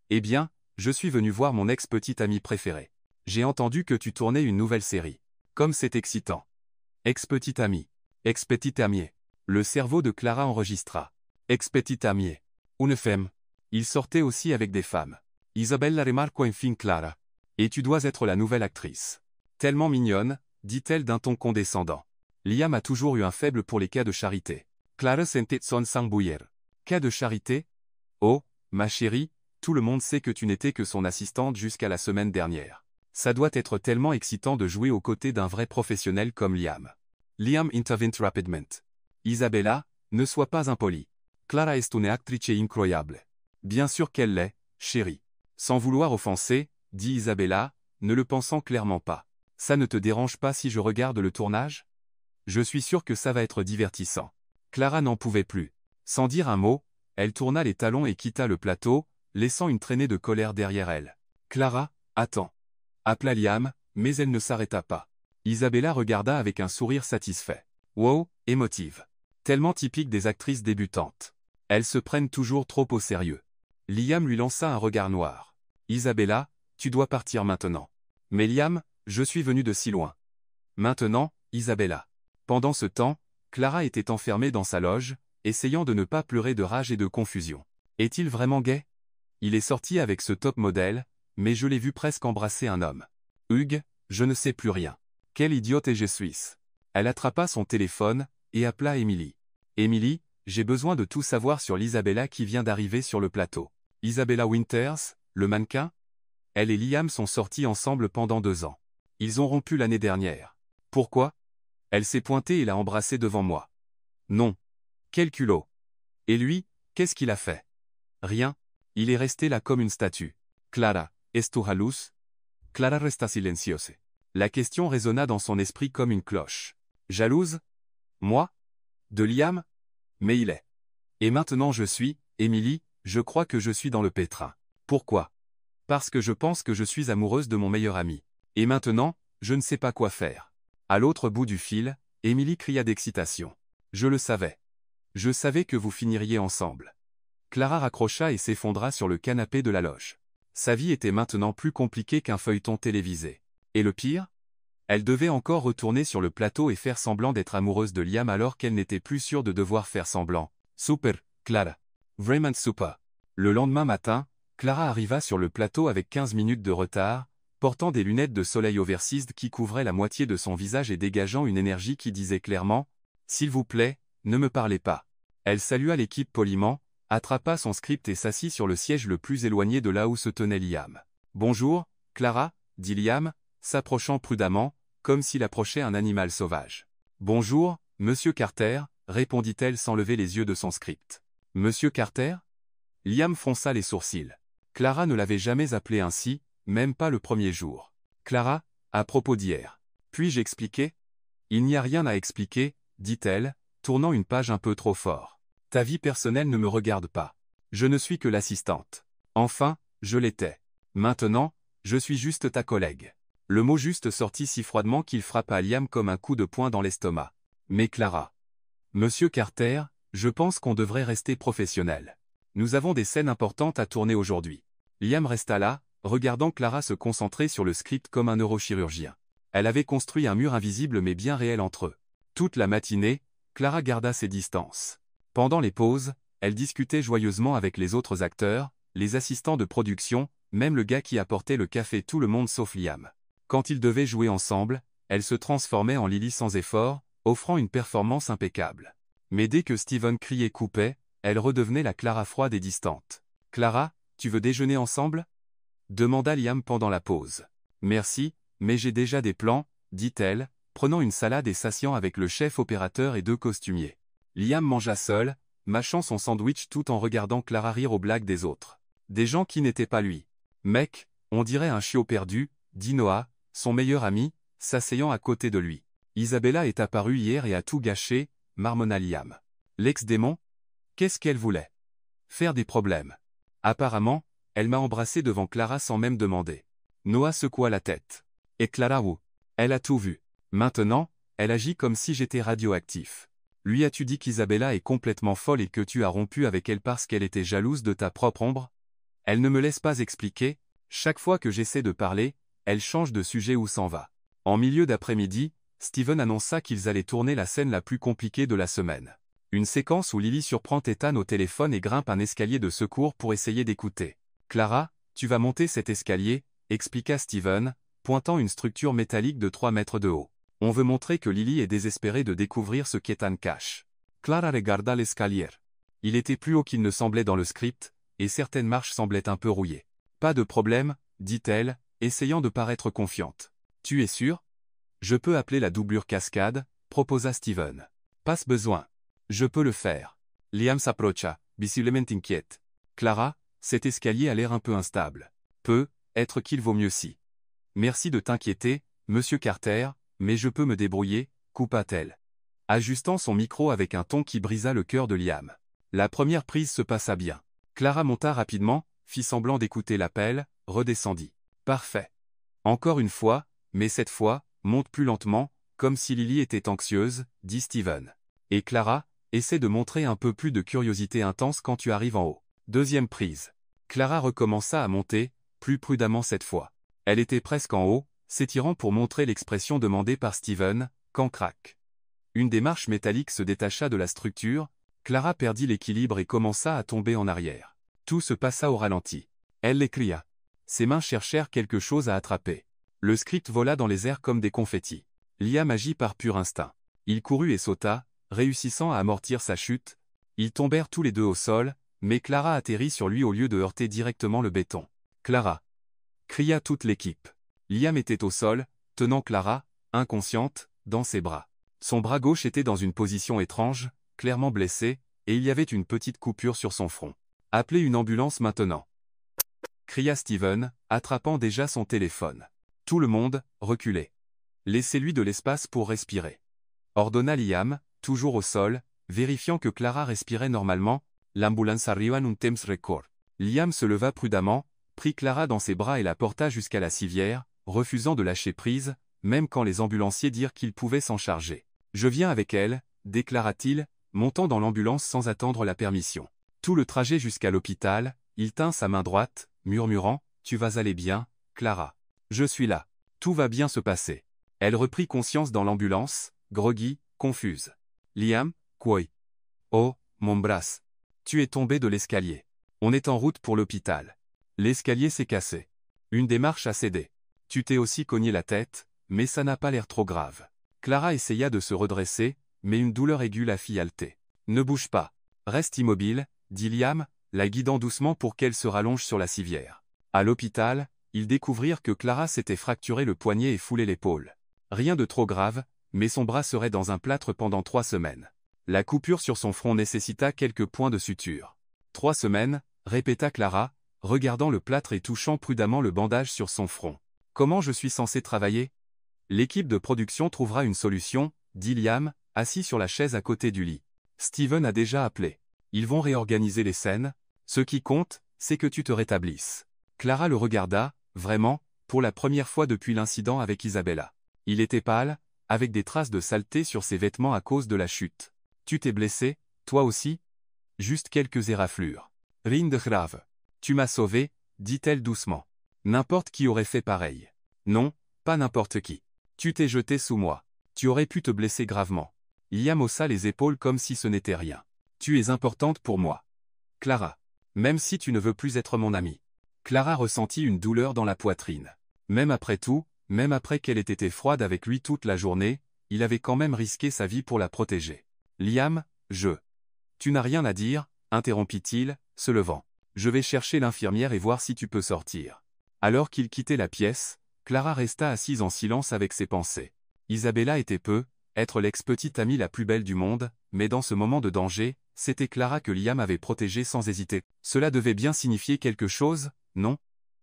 Eh bien, je suis venu voir mon ex-petite amie préférée. J'ai entendu que tu tournais une nouvelle série. Comme c'est excitant. Ex-petite amie. Ex-petite amie. Le cerveau de Clara enregistra. Ex-petite amie. Une femme. Il sortait aussi avec des femmes. Isabella remarquò enfin Clara. Et tu dois être la nouvelle actrice. Tellement mignonne, dit-elle d'un ton condescendant. Liam a toujours eu un faible pour les cas de charité. Clara sentait son sang bouillir. Cas de charité? Oh, ma chérie, tout le monde sait que tu n'étais que son assistante jusqu'à la semaine dernière. Ça doit être tellement excitant de jouer aux côtés d'un vrai professionnel comme Liam. Liam intervint rapidement. Isabella, ne sois pas impolie. Clara est une actrice incroyable. Bien sûr qu'elle l'est, chérie. Sans vouloir offenser, dit Isabella, ne le pensant clairement pas. Ça ne te dérange pas si je regarde le tournage? Je suis sûr que ça va être divertissant. Clara n'en pouvait plus. Sans dire un mot, elle tourna les talons et quitta le plateau, laissant une traînée de colère derrière elle. Clara, attends. Appela Liam, mais elle ne s'arrêta pas. Isabella regarda avec un sourire satisfait. Wow, émotive. Tellement typique des actrices débutantes. Elles se prennent toujours trop au sérieux. Liam lui lança un regard noir. Isabella, tu dois partir maintenant. Mais Liam, je suis venu de si loin. Maintenant, Isabella. Pendant ce temps, Clara était enfermée dans sa loge, essayant de ne pas pleurer de rage et de confusion. Est-il vraiment gay? Il est sorti avec ce top modèle, mais je l'ai vu presque embrasser un homme. Hugues, je ne sais plus rien. Quel idiote et je suis. Elle attrapa son téléphone, et appela Emily. Emily, j'ai besoin de tout savoir sur l'Isabella qui vient d'arriver sur le plateau. Isabella Winters, le mannequin? Elle et Liam sont sortis ensemble pendant 2 ans. Ils ont rompu l'année dernière. Pourquoi? Elle s'est pointée et l'a embrassé devant moi. Non. Quel culot. Et lui, qu'est-ce qu'il a fait? Rien. Il est resté là comme une statue. Clara, ¿es tu jalouse? Clara resta silencieuse. La question résonna dans son esprit comme une cloche. Jalouse? Moi? De Liam? Mais il est. Et maintenant je suis, Emily, je crois que je suis dans le pétrin. Pourquoi? Parce que je pense que je suis amoureuse de mon meilleur ami. Et maintenant, je ne sais pas quoi faire. À l'autre bout du fil, Emily cria d'excitation. Je le savais. Je savais que vous finiriez ensemble. Clara raccrocha et s'effondra sur le canapé de la loge. Sa vie était maintenant plus compliquée qu'un feuilleton télévisé. Et le pire? Elle devait encore retourner sur le plateau et faire semblant d'être amoureuse de Liam alors qu'elle n'était plus sûre de devoir faire semblant. Super, Clara. Vraiment super. Le lendemain matin, Clara arriva sur le plateau avec 15 minutes de retard, portant des lunettes de soleil oversized qui couvraient la moitié de son visage et dégageant une énergie qui disait clairement « S'il vous plaît, ne me parlez pas ». Elle salua l'équipe poliment, attrapa son script et s'assit sur le siège le plus éloigné de là où se tenait Liam. « Bonjour, Clara », dit Liam, s'approchant prudemment, comme s'il approchait un animal sauvage. « Bonjour, Monsieur Carter », répondit-elle sans lever les yeux de son script. « Monsieur Carter ?» Liam fronça les sourcils. Clara ne l'avait jamais appelé ainsi, même pas le premier jour. « Clara, à propos d'hier. Puis-je expliquer? » « Il n'y a rien à expliquer, » dit-elle, tournant une page un peu trop fort. « Ta vie personnelle ne me regarde pas. Je ne suis que l'assistante. Enfin, Je l'étais. Maintenant, je suis juste ta collègue. Le mot juste sortit si froidement qu'il frappa Liam comme un coup de poing dans l'estomac. Mais Clara. Monsieur Carter, je pense qu'on devrait rester professionnel. Nous avons des scènes importantes à tourner aujourd'hui. Liam resta là, regardant Clara se concentrer sur le script comme un neurochirurgien. Elle avait construit un mur invisible mais bien réel entre eux. Toute la matinée, Clara garda ses distances. Pendant les pauses, elle discutait joyeusement avec les autres acteurs, les assistants de production, même le gars qui apportait le café, tout le monde sauf Liam. Quand ils devaient jouer ensemble, elle se transformait en Lily sans effort, offrant une performance impeccable. Mais dès que Steven criait coupait, elle redevenait la Clara froide et distante. « Clara, tu veux déjeuner ensemble ?» demanda Liam pendant la pause. « Merci, mais j'ai déjà des plans, » dit-elle, prenant une salade et s'assiant avec le chef opérateur et 2 costumiers. Liam mangea seul, mâchant son sandwich tout en regardant Clara rire aux blagues des autres. Des gens qui n'étaient pas lui. « Mec, on dirait un chiot perdu, » dit Noah, son meilleur ami, s'asseyant à côté de lui. « Isabella est apparue hier et a tout gâché, » marmonna Liam. « L'ex-démon ? Qu'est-ce qu'elle voulait ? Faire des problèmes. Apparemment, elle m'a embrassé devant Clara sans même demander. » Noah secoua la tête. « Et Clara où ? Elle a tout vu. Maintenant, elle agit comme si j'étais radioactif. Lui as-tu dit qu'Isabella est complètement folle et que tu as rompu avec elle parce qu'elle était jalouse de ta propre ombre ? Elle ne me laisse pas expliquer, chaque fois que j'essaie de parler, elle change de sujet ou s'en va. » En milieu d'après-midi, Steven annonça qu'ils allaient tourner la scène la plus compliquée de la semaine. Une séquence où Lily surprend Ethan au téléphone et grimpe un escalier de secours pour essayer d'écouter. « Clara, tu vas monter cet escalier, » expliqua Steven, pointant une structure métallique de 3 mètres de haut. On veut montrer que Lily est désespérée de découvrir ce qu'Ethan cache. Clara regarda l'escalier. Il était plus haut qu'il ne semblait dans le script, et certaines marches semblaient un peu rouillées. « Pas de problème, » dit-elle, essayant de paraître confiante. « Tu es sûr ? Je peux appeler la doublure cascade, » proposa Steven. « Pas besoin. Je peux le faire. » Liam s'approcha, visiblement inquiète. « Clara, cet escalier a l'air un peu instable. Peut-être qu'il vaut mieux si. »« Merci de t'inquiéter, Monsieur Carter, mais je peux me débrouiller, » coupa-t-elle, ajustant son micro avec un ton qui brisa le cœur de Liam. La première prise se passa bien. Clara monta rapidement, fit semblant d'écouter l'appel, redescendit. « Parfait. Encore une fois, mais cette fois, monte plus lentement, comme si Lily était anxieuse, » dit Steven. « Et Clara, essaie de montrer un peu plus de curiosité intense quand tu arrives en haut. » Deuxième prise. Clara recommença à monter, plus prudemment cette fois. Elle était presque en haut, s'étirant pour montrer l'expression demandée par Steven, quand crac. Une des marches métalliques se détacha de la structure, Clara perdit l'équilibre et commença à tomber en arrière. Tout se passa au ralenti. Elle l'écria. Ses mains cherchèrent quelque chose à attraper. Le script vola dans les airs comme des confettis. Liam agit par pur instinct. Il courut et sauta, réussissant à amortir sa chute. Ils tombèrent tous les deux au sol, mais Clara atterrit sur lui au lieu de heurter directement le béton. « Clara !» cria toute l'équipe. Liam était au sol, tenant Clara, inconsciente, dans ses bras. Son bras gauche était dans une position étrange, clairement blessé, et il y avait une petite coupure sur son front. « Appelez une ambulance maintenant !» cria Steven, attrapant déjà son téléphone. Tout le monde, reculez. Laissez-lui de l'espace pour respirer. Ordonna Liam, toujours au sol, vérifiant que Clara respirait normalement. L'ambulance arriva en un temps record. Liam se leva prudemment, prit Clara dans ses bras et la porta jusqu'à la civière, refusant de lâcher prise, même quand les ambulanciers dirent qu'ils pouvaient s'en charger. « Je viens avec elle, » déclara-t-il, montant dans l'ambulance sans attendre la permission. Tout le trajet jusqu'à l'hôpital, il tint sa main droite, murmurant « Tu vas aller bien, Clara. Je suis là. Tout va bien se passer. » Elle reprit conscience dans l'ambulance, groggy, confuse. « Liam, quoi ? Oh, mon bras. Tu es tombé de l'escalier. On est en route pour l'hôpital. L'escalier s'est cassé. Une des marches a cédé. Tu t'es aussi cogné la tête, mais ça n'a pas l'air trop grave. » Clara essaya de se redresser, mais une douleur aiguë la fit halter. « Ne bouge pas. Reste immobile, » dit Liam, la guidant doucement pour qu'elle se rallonge sur la civière. À l'hôpital, ils découvrirent que Clara s'était fracturé le poignet et foulé l'épaule. Rien de trop grave, mais son bras serait dans un plâtre pendant 3 semaines. La coupure sur son front nécessita quelques points de suture. 3 semaines, répéta Clara, regardant le plâtre et touchant prudemment le bandage sur son front. Comment je suis censé travailler ? L'équipe de production trouvera une solution, dit Liam, assis sur la chaise à côté du lit. Steven a déjà appelé. Ils vont réorganiser les scènes. Ce qui compte, c'est que tu te rétablisses. Clara le regarda, vraiment, pour la première fois depuis l'incident avec Isabella. Il était pâle, avec des traces de saleté sur ses vêtements à cause de la chute. Tu t'es blessé, toi aussi? Juste quelques éraflures. Rien de grave. Tu m'as sauvé, dit-elle doucement. N'importe qui aurait fait pareil. Non, pas n'importe qui. Tu t'es jeté sous moi. Tu aurais pu te blesser gravement. Liam haussa les épaules comme si ce n'était rien. Tu es importante pour moi. Clara. Même si tu ne veux plus être mon amie. Clara ressentit une douleur dans la poitrine. Même après tout, même après qu'elle ait été froide avec lui toute la journée, il avait quand même risqué sa vie pour la protéger. Liam, Tu n'as rien à dire, interrompit-il, se levant. Je vais chercher l'infirmière et voir si tu peux sortir. Alors qu'il quittait la pièce, Clara resta assise en silence avec ses pensées. Isabella était être l'ex-petite amie la plus belle du monde, mais dans ce moment de danger, c'était Clara que Liam avait protégée sans hésiter. Cela devait bien signifier quelque chose, non?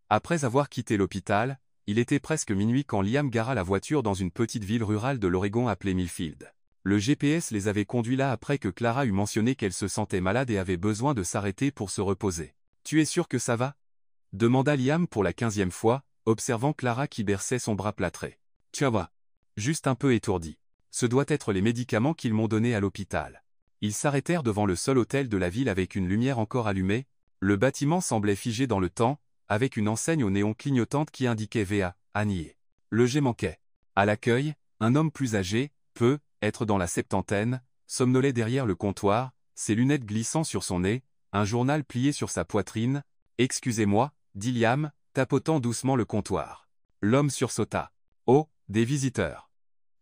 Après avoir quitté l'hôpital, il était presque minuit quand Liam gara la voiture dans une petite ville rurale de l'Oregon appelée Millfield. Le GPS les avait conduits là après que Clara eut mentionné qu'elle se sentait malade et avait besoin de s'arrêter pour se reposer. « Tu es sûr que ça va ?» demanda Liam pour la 15e fois, observant Clara qui berçait son bras plâtré. « Tiens va. » Juste un peu étourdi. Ce doit être les médicaments qu'ils m'ont donnés à l'hôpital. Ils s'arrêtèrent devant le seul hôtel de la ville avec une lumière encore allumée. Le bâtiment semblait figé dans le temps, avec une enseigne au néon clignotante qui indiquait V.A. Agnier. Le G manquait. À l'accueil, un homme plus âgé, être dans la septantaine, somnolait derrière le comptoir, ses lunettes glissant sur son nez, un journal plié sur sa poitrine. « Excusez-moi, » dit Liam, tapotant doucement le comptoir. L'homme sursauta. « Oh, des visiteurs.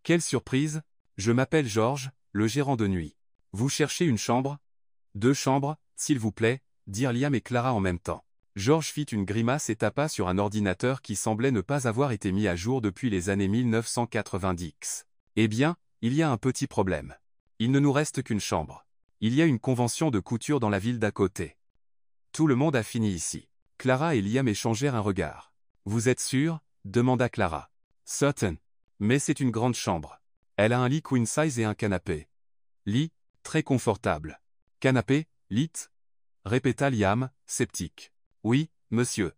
Quelle surprise! Je m'appelle George, le gérant de nuit. Vous cherchez une chambre? 2 chambres, s'il vous plaît, dirent Liam et Clara en même temps. George fit une grimace et tapa sur un ordinateur qui semblait ne pas avoir été mis à jour depuis les années 1990. Eh bien, il y a un petit problème. Il ne nous reste qu'une chambre. Il y a une convention de couture dans la ville d'à côté. Tout le monde a fini ici. Clara et Liam échangèrent un regard. Vous êtes sûr? Demanda Clara. Certain. Mais c'est une grande chambre. Elle a un lit queen size et un canapé. Lit, très confortable. Canapé, lit? Répéta Liam, sceptique. Oui, monsieur.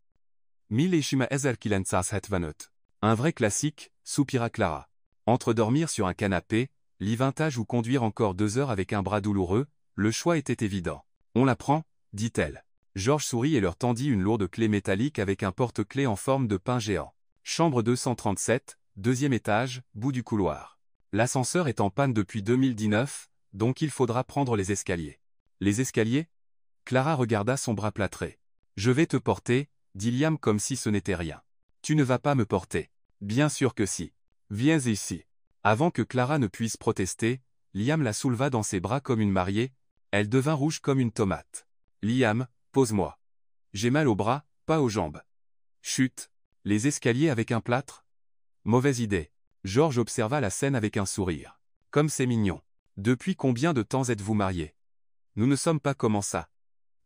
Un vrai classique, soupira Clara. Entre dormir sur un canapé, lit vintage ou conduire encore 2 heures avec un bras douloureux, le choix était évident. On la prend, dit-elle. George sourit et leur tendit une lourde clé métallique avec un porte-clés en forme de pain géant. Chambre 237, 2e étage, bout du couloir. L'ascenseur est en panne depuis 2019, donc il faudra prendre les escaliers. Les escaliers? Clara regarda son bras plâtré. Je vais te porter, dit Liam comme si ce n'était rien. Tu ne vas pas me porter. Bien sûr que si. Viens ici. Avant que Clara ne puisse protester, Liam la souleva dans ses bras comme une mariée. Elle devint rouge comme une tomate. Liam, pose-moi. J'ai mal au bras, pas aux jambes. Chut. Les escaliers avec un plâtre? Mauvaise idée. George observa la scène avec un sourire. Comme c'est mignon. Depuis combien de temps êtes-vous mariés? Nous ne sommes pas comme ça.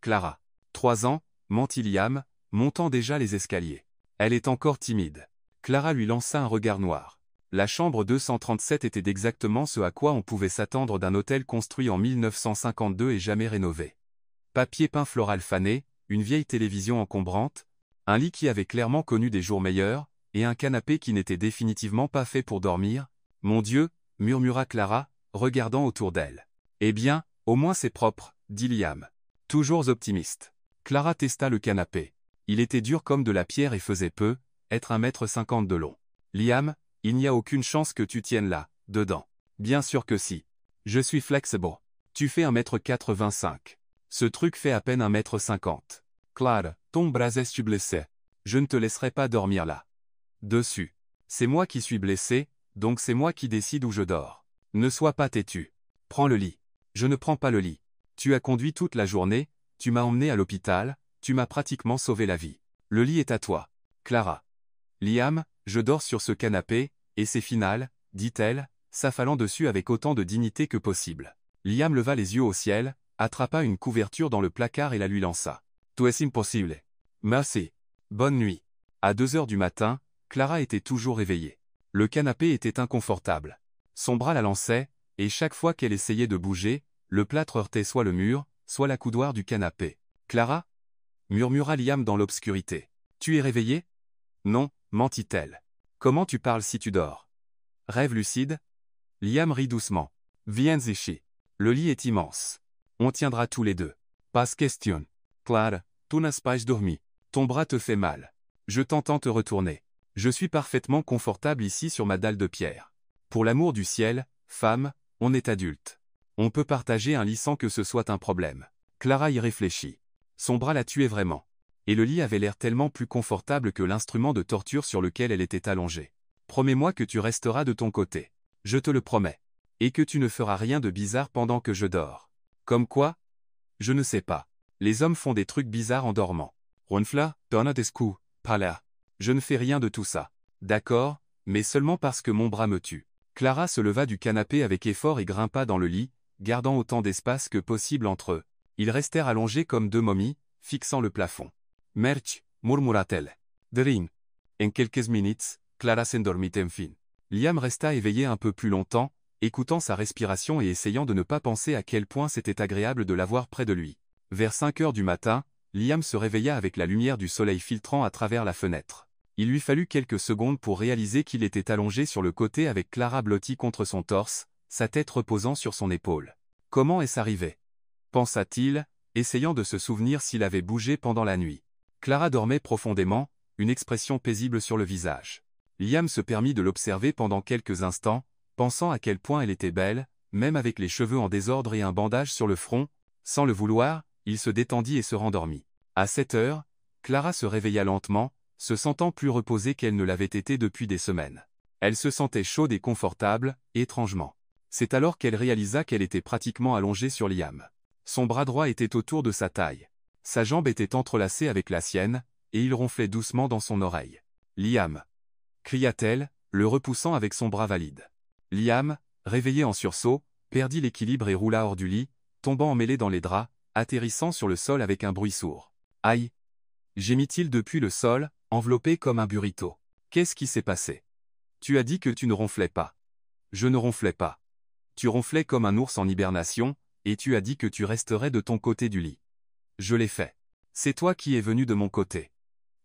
Clara. 3 ans, mentit Liam, montant déjà les escaliers. Elle est encore timide. Clara lui lança un regard noir. La chambre 237 était exactement ce à quoi on pouvait s'attendre d'un hôtel construit en 1952 et jamais rénové. Papier peint floral fané, une vieille télévision encombrante, un lit qui avait clairement connu des jours meilleurs, et un canapé qui n'était définitivement pas fait pour dormir. Mon Dieu, murmura Clara, regardant autour d'elle. Eh bien, au moins c'est propre, dit Liam. Toujours optimiste. Clara testa le canapé. Il était dur comme de la pierre et faisait être 1,50 m de long. Liam, il n'y a aucune chance que tu tiennes là, dedans. Bien sûr que si. Je suis flexible. Tu fais 1,85 m. Ce truc fait à peine 1,50 m. Clara, ton bras est blessé. Je ne te laisserai pas dormir là. Dessus. C'est moi qui suis blessé, donc c'est moi qui décide où je dors. Ne sois pas têtu. Prends le lit. Je ne prends pas le lit. Tu as conduit toute la journée, tu m'as emmené à l'hôpital, tu m'as pratiquement sauvé la vie. Le lit est à toi. Clara. Liam, je dors sur ce canapé, et c'est final, dit-elle, s'affalant dessus avec autant de dignité que possible. Liam leva les yeux au ciel, attrapa une couverture dans le placard et la lui lança. Tout est impossible. Merci. Bonne nuit. À 2 heures du matin, Clara était toujours réveillée. Le canapé était inconfortable. Son bras la lançait, et chaque fois qu'elle essayait de bouger, le plâtre heurtait soit le mur, soit la coudoir du canapé. Clara? Murmura Liam dans l'obscurité. Tu es réveillé? Non, mentit-elle. Comment tu parles si tu dors? Rêve lucide? Liam rit doucement. Viens ici. Le lit est immense. On tiendra tous les deux. Pas question. Clara, tu n'as pas dormi. Ton bras te fait mal. Je t'entends te retourner. Je suis parfaitement confortable ici sur ma dalle de pierre. Pour l'amour du ciel, femme, on est adulte. On peut partager un lit sans que ce soit un problème. Clara y réfléchit. Son bras la tuait vraiment. Et le lit avait l'air tellement plus confortable que l'instrument de torture sur lequel elle était allongée. Promets-moi que tu resteras de ton côté. Je te le promets. Et que tu ne feras rien de bizarre pendant que je dors. Comme quoi? Je ne sais pas. Les hommes font des trucs bizarres en dormant. Ronfla, donna des coups, pas là. Je ne fais rien de tout ça. D'accord, mais seulement parce que mon bras me tue. Clara se leva du canapé avec effort et grimpa dans le lit, gardant autant d'espace que possible entre eux. Ils restèrent allongés comme deux momies, fixant le plafond. Merch, murmura-t-elle. Dream. En quelques minutes, Clara s'endormit enfin. Liam resta éveillé un peu plus longtemps, écoutant sa respiration et essayant de ne pas penser à quel point c'était agréable de l'avoir près de lui. Vers 5 heures du matin, Liam se réveilla avec la lumière du soleil filtrant à travers la fenêtre. Il lui fallut quelques secondes pour réaliser qu'il était allongé sur le côté avec Clara blottie contre son torse, sa tête reposant sur son épaule. Comment est-ce arrivé? Pensa-t-il, essayant de se souvenir s'il avait bougé pendant la nuit. Clara dormait profondément, une expression paisible sur le visage. Liam se permit de l'observer pendant quelques instants, pensant à quel point elle était belle, même avec les cheveux en désordre et un bandage sur le front. Sans le vouloir, il se détendit et se rendormit. À 7 heures, Clara se réveilla lentement, se sentant plus reposée qu'elle ne l'avait été depuis des semaines. Elle se sentait chaude et confortable, étrangement. C'est alors qu'elle réalisa qu'elle était pratiquement allongée sur Liam. Son bras droit était autour de sa taille. Sa jambe était entrelacée avec la sienne, et il ronflait doucement dans son oreille. « Liam !» cria-t-elle, le repoussant avec son bras valide. Liam, réveillé en sursaut, perdit l'équilibre et roula hors du lit, tombant emmêlé dans les draps, atterrissant sur le sol avec un bruit sourd. « Aïe !» gémit-il depuis le sol, enveloppé comme un burrito. « Qu'est-ce qui s'est passé? Tu as dit que tu ne ronflais pas. » « Je ne ronflais pas. Tu ronflais comme un ours en hibernation, et tu as dit que tu resterais de ton côté du lit. Je l'ai fait. C'est toi qui es venu de mon côté. »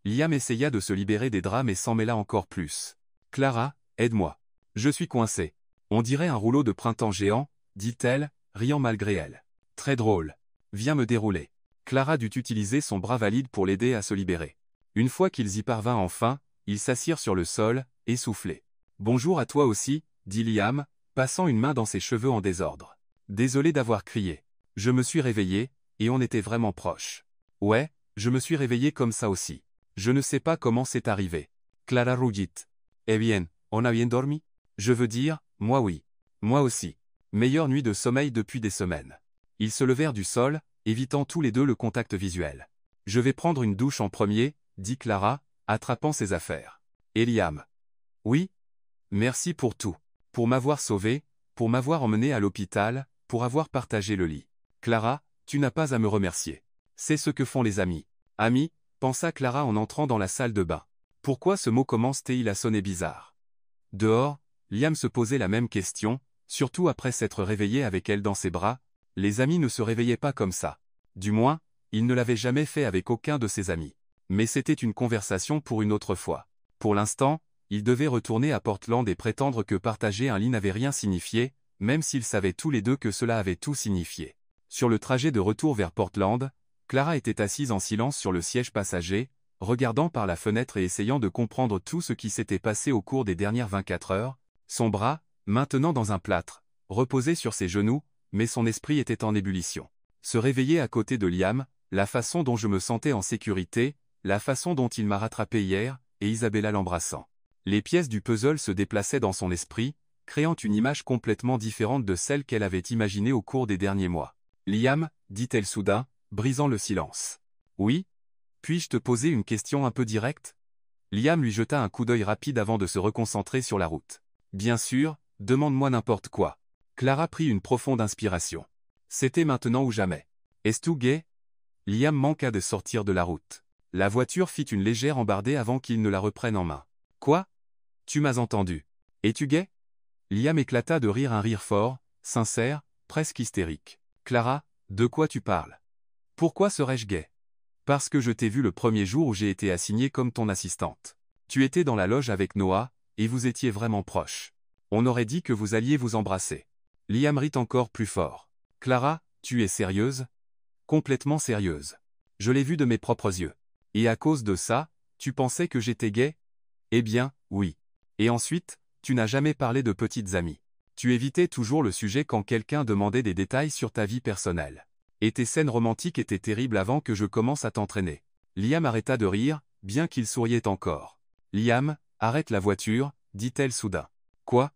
Liam essaya de se libérer des draps mais s'en mêla encore plus. « Clara, aide-moi. Je suis coincé. On dirait un rouleau de printemps géant, dit-elle, riant malgré elle. Très drôle. Viens me dérouler. » Clara dut utiliser son bras valide pour l'aider à se libérer. Une fois qu'ils y parvinrent enfin, ils s'assirent sur le sol, essoufflés. « Bonjour à toi aussi, » dit Liam, passant une main dans ses cheveux en désordre. « Désolé d'avoir crié. Je me suis réveillé, et on était vraiment proches. »« Ouais, je me suis réveillé comme ça aussi. Je ne sais pas comment c'est arrivé. » Clara rougit. « Eh bien, on a bien dormi? » Je veux dire, moi oui. Moi aussi. Meilleure nuit de sommeil depuis des semaines. Ils se levèrent du sol, évitant tous les deux le contact visuel. « Je vais prendre une douche en premier, » dit Clara, attrapant ses affaires. Et Liam. « Oui? Merci pour tout. Pour m'avoir sauvé, pour m'avoir emmené à l'hôpital, pour avoir partagé le lit. Clara, tu n'as pas à me remercier. C'est ce que font les amis. » Amis, pensa Clara en entrant dans la salle de bain. Pourquoi ce mot commence-t-il à sonner bizarre? Dehors, Liam se posait la même question, surtout après s'être réveillé avec elle dans ses bras. Les amis ne se réveillaient pas comme ça. Du moins, il ne l'avait jamais fait avec aucun de ses amis. Mais c'était une conversation pour une autre fois. Pour l'instant, il devait retourner à Portland et prétendre que partager un lit n'avait rien signifié, même s'ils savaient tous les deux que cela avait tout signifié. Sur le trajet de retour vers Portland, Clara était assise en silence sur le siège passager, regardant par la fenêtre et essayant de comprendre tout ce qui s'était passé au cours des dernières 24 heures. Son bras, maintenant dans un plâtre, reposait sur ses genoux, mais son esprit était en ébullition. Se réveiller à côté de Liam, la façon dont je me sentais en sécurité, la façon dont il m'a rattrapé hier, et Isabella l'embrassant. Les pièces du puzzle se déplaçaient dans son esprit, créant une image complètement différente de celle qu'elle avait imaginée au cours des derniers mois. « Liam, » dit-elle soudain, brisant le silence. « Oui? Puis-je te poser une question un peu directe ?» Liam lui jeta un coup d'œil rapide avant de se reconcentrer sur la route. « Bien sûr, demande-moi n'importe quoi. » Clara prit une profonde inspiration. C'était maintenant ou jamais. « Est-ce gay ?» Liam manqua de sortir de la route. La voiture fit une légère embardée avant qu'il ne la reprenne en main. « Quoi? Tu m'as entendu. Es-tu gay ?» Liam éclata de rire, un rire fort, sincère, presque hystérique. « Clara, de quoi tu parles? Pourquoi serais-je gay? Parce que je t'ai vu le premier jour où j'ai été assignée comme ton assistante. Tu étais dans la loge avec Noah, et vous étiez vraiment proches. On aurait dit que vous alliez vous embrasser. Liam rit encore plus fort. Clara, tu es sérieuse? Complètement sérieuse. Je l'ai vu de mes propres yeux. Et à cause de ça, tu pensais que j'étais gay? Eh bien, oui. Et ensuite, tu n'as jamais parlé de petites amies. Tu évitais toujours le sujet quand quelqu'un demandait des détails sur ta vie personnelle. Et tes scènes romantiques étaient terribles avant que je commence à t'entraîner. Liam arrêta de rire, bien qu'il souriait encore. Liam, arrête la voiture, dit-elle soudain. Quoi?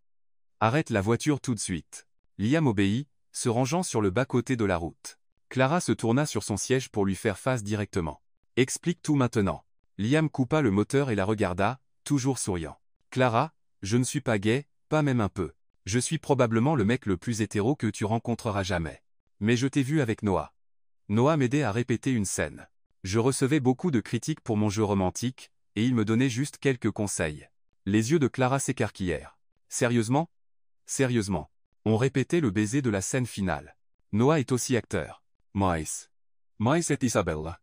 Arrête la voiture tout de suite. Liam obéit, se rangeant sur le bas-côté de la route. Clara se tourna sur son siège pour lui faire face directement. Explique tout maintenant. Liam coupa le moteur et la regarda, toujours souriant. Clara, je ne suis pas gay, pas même un peu. Je suis probablement le mec le plus hétéro que tu rencontreras jamais. Mais je t'ai vu avec Noah. Noah m'aidait à répéter une scène. Je recevais beaucoup de critiques pour mon jeu romantique, et il me donnait juste quelques conseils. Les yeux de Clara s'écarquillèrent. Sérieusement? Sérieusement. On répétait le baiser de la scène finale. Noah est aussi acteur. Mais est Isabella.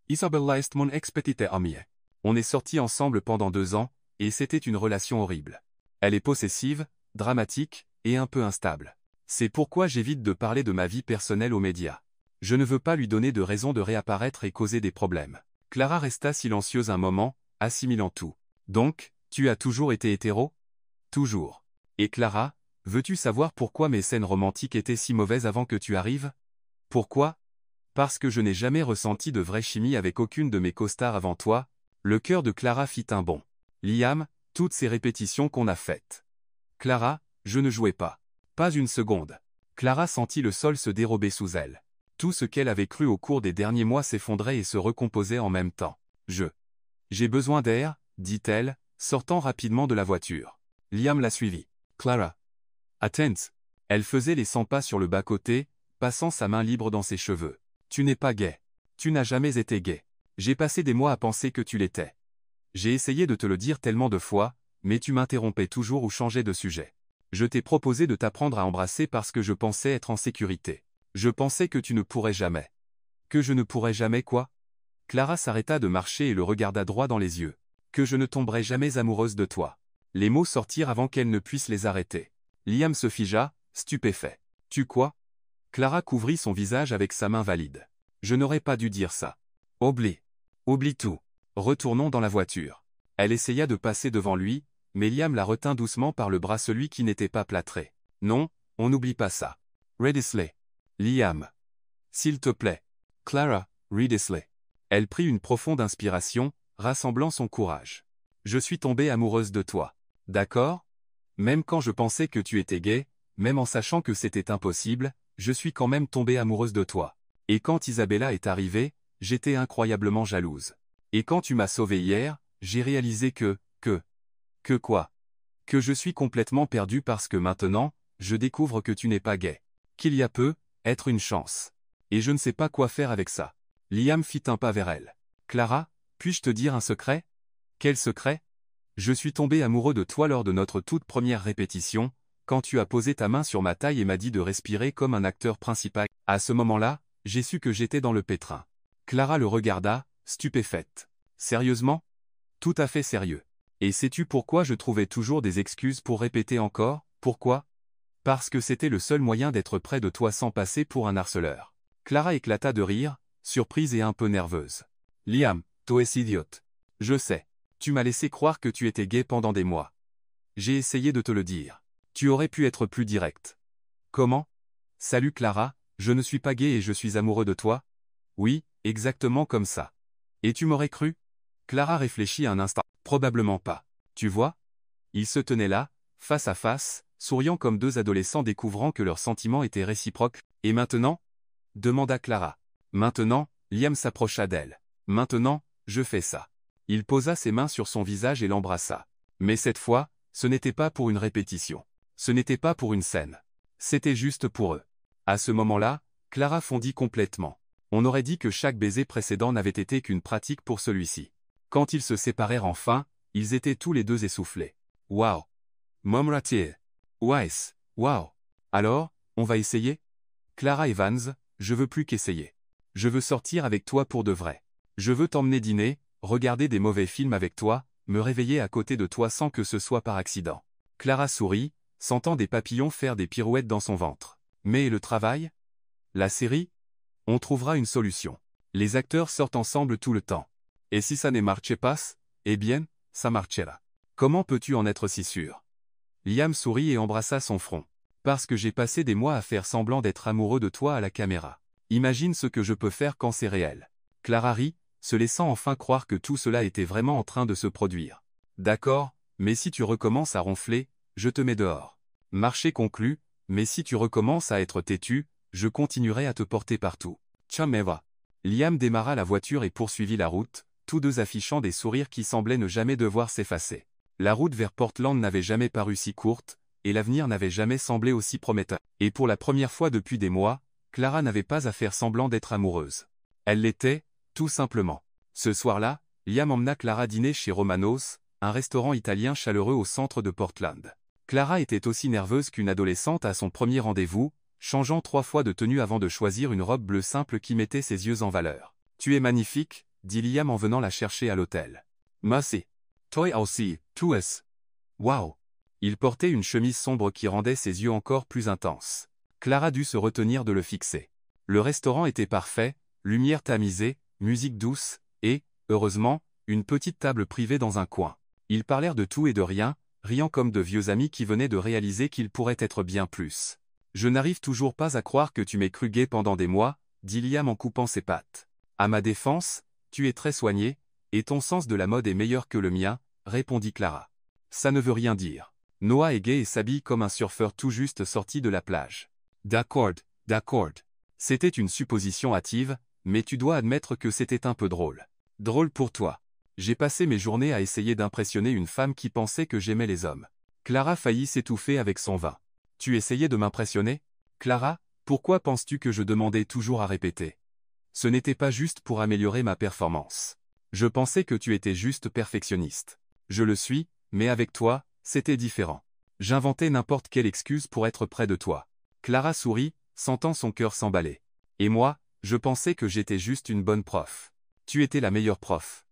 Isabella est mon ex-petite amie. On est sortis ensemble pendant 2 ans, et c'était une relation horrible. Elle est possessive, dramatique, et un peu instable. C'est pourquoi j'évite de parler de ma vie personnelle aux médias. Je ne veux pas lui donner de raison de réapparaître et causer des problèmes. Clara resta silencieuse un moment, assimilant tout. Donc, tu as toujours été hétéro? Toujours. Et Clara, veux-tu savoir pourquoi mes scènes romantiques étaient si mauvaises avant que tu arrives? Pourquoi? Parce que je n'ai jamais ressenti de vraie chimie avec aucune de mes costars avant toi. Le cœur de Clara fit un bond. Liam, toutes ces répétitions qu'on a faites. Clara, je ne jouais pas. Pas une seconde. Clara sentit le sol se dérober sous elle. Tout ce qu'elle avait cru au cours des derniers mois s'effondrait et se recomposait en même temps. J'ai besoin d'air, dit-elle, sortant rapidement de la voiture. Liam la suivit. Clara. Attends. Elle faisait les 100 pas sur le bas-côté, passant sa main libre dans ses cheveux. Tu n'es pas gay. Tu n'as jamais été gay. J'ai passé des mois à penser que tu l'étais. J'ai essayé de te le dire tellement de fois, mais tu m'interrompais toujours ou changeais de sujet. Je t'ai proposé de t'apprendre à embrasser parce que je pensais être en sécurité. Je pensais que tu ne pourrais jamais. Que je ne pourrais jamais quoi? Clara s'arrêta de marcher et le regarda droit dans les yeux. Que je ne tomberais jamais amoureuse de toi. Les mots sortirent avant qu'elle ne puisse les arrêter. Liam se figea, stupéfait. Tu quoi? Clara couvrit son visage avec sa main valide. Je n'aurais pas dû dire ça. Oublie tout. Retournons dans la voiture. Elle essaya de passer devant lui, mais Liam la retint doucement par le bras, celui qui n'était pas plâtré. Non, on n'oublie pas ça. Riddley. Liam. S'il te plaît. Clara, Riddley. Elle prit une profonde inspiration, rassemblant son courage. Je suis tombée amoureuse de toi. D'accord? Même quand je pensais que tu étais gay, même en sachant que c'était impossible, je suis quand même tombée amoureuse de toi. Et quand Isabella est arrivée, j'étais incroyablement jalouse. Et quand tu m'as sauvée hier, j'ai réalisé que quoi? Que je suis complètement perdue parce que maintenant, je découvre que tu n'es pas gay. Qu'il y a peu, être une chance. Et je ne sais pas quoi faire avec ça. Liam fit un pas vers elle. Clara, puis-je te dire un secret? Quel secret? Je suis tombé amoureux de toi lors de notre toute première répétition, quand tu as posé ta main sur ma taille et m'as dit de respirer comme un acteur principal. À ce moment-là, j'ai su que j'étais dans le pétrin. Clara le regarda, stupéfaite. Sérieusement? Tout à fait sérieux. Et sais-tu pourquoi je trouvais toujours des excuses pour répéter encore? Pourquoi? Parce que c'était le seul moyen d'être près de toi sans passer pour un harceleur. Clara éclata de rire, surprise et un peu nerveuse. Liam, toi es idiote. Je sais. Tu m'as laissé croire que tu étais gay pendant des mois. J'ai essayé de te le dire. Tu aurais pu être plus direct. Comment? Salut Clara, je ne suis pas gay et je suis amoureux de toi? Oui, exactement comme ça. Et tu m'aurais cru? Clara réfléchit un instant. Probablement pas. Tu vois? Ils se tenaient là, face à face, souriant comme deux adolescents découvrant que leurs sentiments étaient réciproques. Et maintenant? Demanda Clara. Maintenant, Liam s'approcha d'elle. Maintenant, je fais ça. Il posa ses mains sur son visage et l'embrassa. Mais cette fois, ce n'était pas pour une répétition. Ce n'était pas pour une scène. C'était juste pour eux. À ce moment-là, Clara fondit complètement. On aurait dit que chaque baiser précédent n'avait été qu'une pratique pour celui-ci. Quand ils se séparèrent enfin, ils étaient tous les deux essoufflés. Waouh! Momratier! Weiss! Waouh! Alors, on va essayer? Clara Evans, je veux plus qu'essayer. Je veux sortir avec toi pour de vrai. Je veux t'emmener dîner, regarder des mauvais films avec toi, me réveiller à côté de toi sans que ce soit par accident. Clara sourit, sentant des papillons faire des pirouettes dans son ventre. Mais le travail? La série? On trouvera une solution. Les acteurs sortent ensemble tout le temps. Et si ça ne marche pas, eh bien, ça marchera. Comment peux-tu en être si sûr? Liam sourit et embrassa son front. Parce que j'ai passé des mois à faire semblant d'être amoureux de toi à la caméra. Imagine ce que je peux faire quand c'est réel. Clara rit, se laissant enfin croire que tout cela était vraiment en train de se produire. D'accord, mais si tu recommences à ronfler, je te mets dehors. Marché conclu, mais si tu recommences à être têtu, je continuerai à te porter partout. Tiens va. Liam démarra la voiture et poursuivit la route, tous deux affichant des sourires qui semblaient ne jamais devoir s'effacer. La route vers Portland n'avait jamais paru si courte, et l'avenir n'avait jamais semblé aussi prometteur. Et pour la première fois depuis des mois, Clara n'avait pas à faire semblant d'être amoureuse. Elle l'était, tout simplement. Ce soir-là, Liam emmena Clara dîner chez Romanos, un restaurant italien chaleureux au centre de Portland. Clara était aussi nerveuse qu'une adolescente à son premier rendez-vous, changeant 3 fois de tenue avant de choisir une robe bleue simple qui mettait ses yeux en valeur. « Tu es magnifique », dit Liam en venant la chercher à l'hôtel. « Merci. Toi aussi, tu es. Waouh !» Il portait une chemise sombre qui rendait ses yeux encore plus intenses. Clara dut se retenir de le fixer. Le restaurant était parfait, lumière tamisée, musique douce, et, heureusement, une petite table privée dans un coin. Ils parlèrent de tout et de rien, riant comme de vieux amis qui venaient de réaliser qu'ils pourraient être bien plus. « Je n'arrive toujours pas à croire que tu m'aies cru gay pendant des mois, » dit Liam en coupant ses pattes. « À ma défense, tu es très soigné, et ton sens de la mode est meilleur que le mien, » répondit Clara. « Ça ne veut rien dire. Noah est gay et s'habille comme un surfeur tout juste sorti de la plage. » D'accord, d'accord. C'était une supposition hâtive, mais tu dois admettre que c'était un peu drôle. Drôle pour toi. J'ai passé mes journées à essayer d'impressionner une femme qui pensait que j'aimais les hommes. Clara faillit s'étouffer avec son vin. Tu essayais de m'impressionner? Clara, pourquoi penses-tu que je demandais toujours à répéter? Ce n'était pas juste pour améliorer ma performance. Je pensais que tu étais juste perfectionniste. Je le suis, mais avec toi, c'était différent. J'inventais n'importe quelle excuse pour être près de toi. Clara sourit, sentant son cœur s'emballer. Et moi, je pensais que j'étais juste une bonne prof. Tu étais la meilleure prof.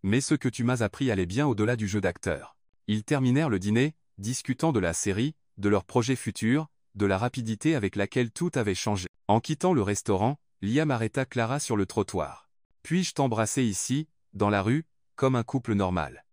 Mais ce que tu m'as appris allait bien au-delà du jeu d'acteur. Ils terminèrent le dîner, discutant de la série, de leurs projets futurs, de la rapidité avec laquelle tout avait changé. En quittant le restaurant, Liam arrêta Clara sur le trottoir. « Puis-je t'embrasser ici, dans la rue, comme un couple normal? »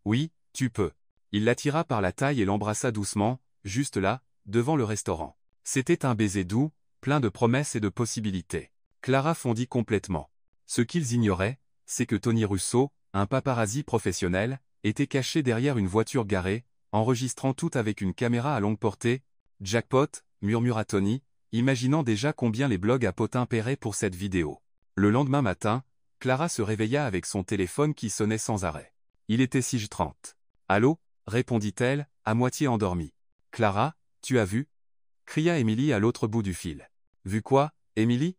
« Oui, tu peux. » Il l'attira par la taille et l'embrassa doucement, juste là, devant le restaurant. C'était un baiser doux, plein de promesses et de possibilités. Clara fondit complètement. Ce qu'ils ignoraient, c'est que Tony Russo, un paparazzi professionnel, était caché derrière une voiture garée, enregistrant tout avec une caméra à longue portée. « Jackpot », murmura Tony, imaginant déjà combien les blogs à potins paieraient pour cette vidéo. Le lendemain matin, Clara se réveilla avec son téléphone qui sonnait sans arrêt. Il était 6h30. « Allô ?» répondit-elle, à moitié endormie. « Clara, tu as vu ?» cria Emily à l'autre bout du fil. « Vu quoi, Emily ?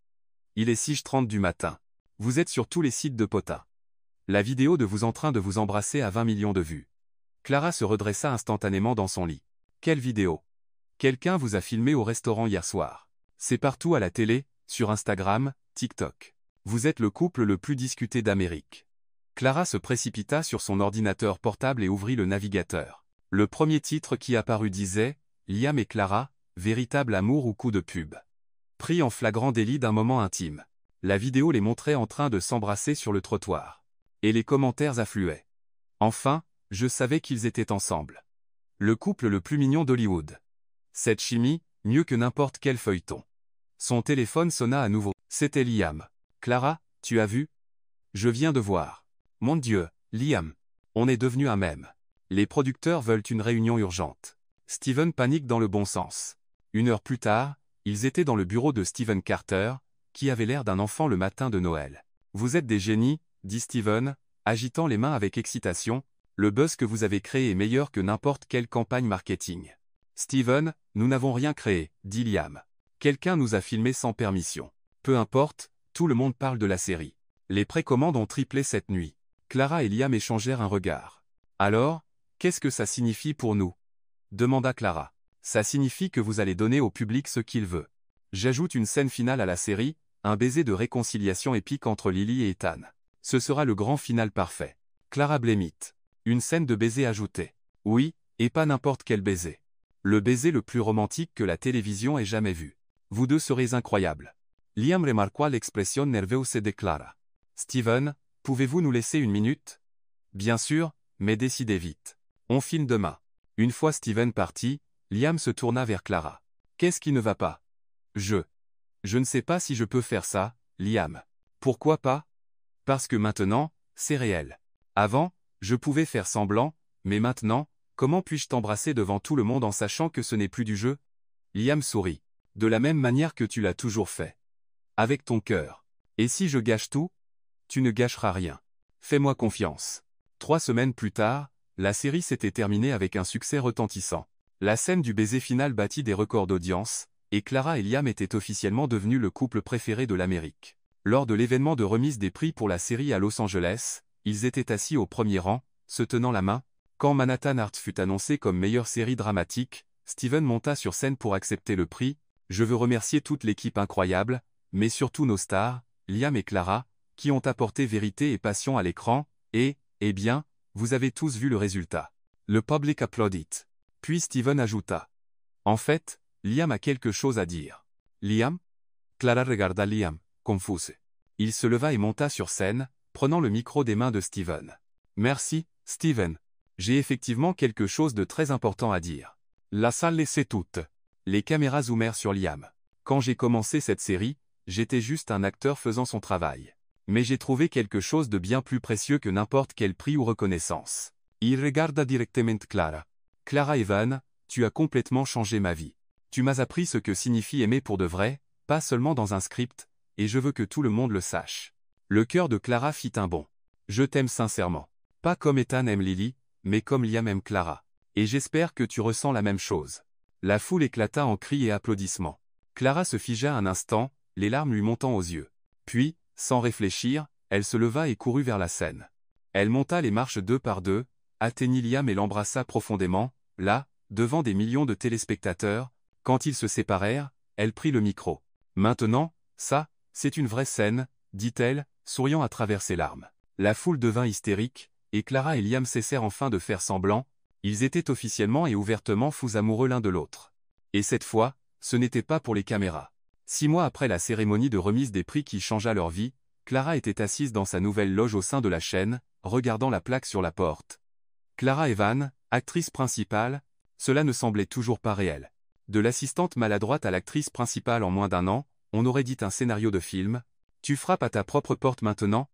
Il est 6h30 du matin. Vous êtes sur tous les sites de potins. La vidéo de vous en train de vous embrasser a 20 millions de vues. » Clara se redressa instantanément dans son lit. « Quelle vidéo ? Quelqu'un vous a filmé au restaurant hier soir. C'est partout à la télé, sur Instagram, TikTok. Vous êtes le couple le plus discuté d'Amérique. » Clara se précipita sur son ordinateur portable et ouvrit le navigateur. Le premier titre qui apparut disait « Liam et Clara, véritable amour ou coup de pub ?» Pris en flagrant délit d'un moment intime. La vidéo les montrait en train de s'embrasser sur le trottoir. Et les commentaires affluaient. Enfin, je savais qu'ils étaient ensemble. Le couple le plus mignon d'Hollywood. Cette chimie, mieux que n'importe quel feuilleton. Son téléphone sonna à nouveau. C'était Liam. « Clara, tu as vu ? Je viens de voir. Mon Dieu, Liam. On est devenu un mème. Les producteurs veulent une réunion urgente. » Steven panique dans le bon sens. 1 heure plus tard, ils étaient dans le bureau de Steven Carter, qui avait l'air d'un enfant le matin de Noël. « Vous êtes des génies, » dit Steven, agitant les mains avec excitation. « Le buzz que vous avez créé est meilleur que n'importe quelle campagne marketing. » « Steven, nous n'avons rien créé, » dit Liam. « Quelqu'un nous a filmé sans permission. Peu importe, tout le monde parle de la série. Les précommandes ont triplé cette nuit. » Clara et Liam échangèrent un regard. « Alors, qu'est-ce que ça signifie pour nous ?» demanda Clara. « Ça signifie que vous allez donner au public ce qu'il veut. J'ajoute une scène finale à la série, un baiser de réconciliation épique entre Lily et Ethan. Ce sera le grand final parfait. Clara blêmite. Une scène de baiser ajoutée. Oui, et pas n'importe quel baiser. Le baiser le plus romantique que la télévision ait jamais vu. Vous deux serez incroyables. Liam remarqua l'expression nerveuse de Clara. Steven, pouvez-vous nous laisser une minute? Bien sûr, mais décidez vite. On filme demain. Une fois Steven parti, Liam se tourna vers Clara. Qu'est-ce qui ne va pas? Je ne sais pas si je peux faire ça, Liam. Pourquoi pas? Parce que maintenant, c'est réel. Avant, je pouvais faire semblant, mais maintenant, comment puis-je t'embrasser devant tout le monde en sachant que ce n'est plus du jeu? Liam sourit. De la même manière que tu l'as toujours fait. Avec ton cœur. Et si je gâche tout? Tu ne gâcheras rien. Fais-moi confiance. 3 semaines plus tard, la série s'était terminée avec un succès retentissant. La scène du baiser final battit des records d'audience, et Clara et Liam étaient officiellement devenus le couple préféré de l'Amérique. Lors de l'événement de remise des prix pour la série à Los Angeles, ils étaient assis au premier rang, se tenant la main. Quand Manhattan Art fut annoncé comme meilleure série dramatique, Steven monta sur scène pour accepter le prix. Je veux remercier toute l'équipe incroyable, mais surtout nos stars, Liam et Clara, qui ont apporté vérité et passion à l'écran, et, eh bien, vous avez tous vu le résultat. Le public applaudit. Puis Steven ajouta. En fait, Liam a quelque chose à dire. Liam? Clara regarda Liam, confuse. Il se leva et monta sur scène, prenant le micro des mains de Steven. Merci, Steven. J'ai effectivement quelque chose de très important à dire. La salle les sait toutes. Les caméras zoomèrent sur Liam. Quand j'ai commencé cette série, j'étais juste un acteur faisant son travail. Mais j'ai trouvé quelque chose de bien plus précieux que n'importe quel prix ou reconnaissance. Il regarda directement Clara. Clara Evan, tu as complètement changé ma vie. Tu m'as appris ce que signifie aimer pour de vrai, pas seulement dans un script, et je veux que tout le monde le sache. Le cœur de Clara fit un bond. Je t'aime sincèrement. Pas comme Ethan aime Lily, mais comme Liam aime Clara. Et j'espère que tu ressens la même chose. La foule éclata en cris et applaudissements. Clara se figea un instant, les larmes lui montant aux yeux. Puis, sans réfléchir, elle se leva et courut vers la scène. Elle monta les marches 2 par 2, atteignit Liam et l'embrassa profondément. Là, devant des millions de téléspectateurs, quand ils se séparèrent, elle prit le micro. Maintenant, ça, c'est une vraie scène, dit-elle, souriant à travers ses larmes. La foule devint hystérique, et Clara et Liam cessèrent enfin de faire semblant. Ils étaient officiellement et ouvertement fous amoureux l'un de l'autre. Et cette fois, ce n'était pas pour les caméras. 6 mois après la cérémonie de remise des prix qui changea leur vie, Clara était assise dans sa nouvelle loge au sein de la chaîne, regardant la plaque sur la porte. Clara Evan, actrice principale, cela ne semblait toujours pas réel. De l'assistante maladroite à l'actrice principale en moins d'1 an, on aurait dit un scénario de film. Tu frappes à ta propre porte maintenant?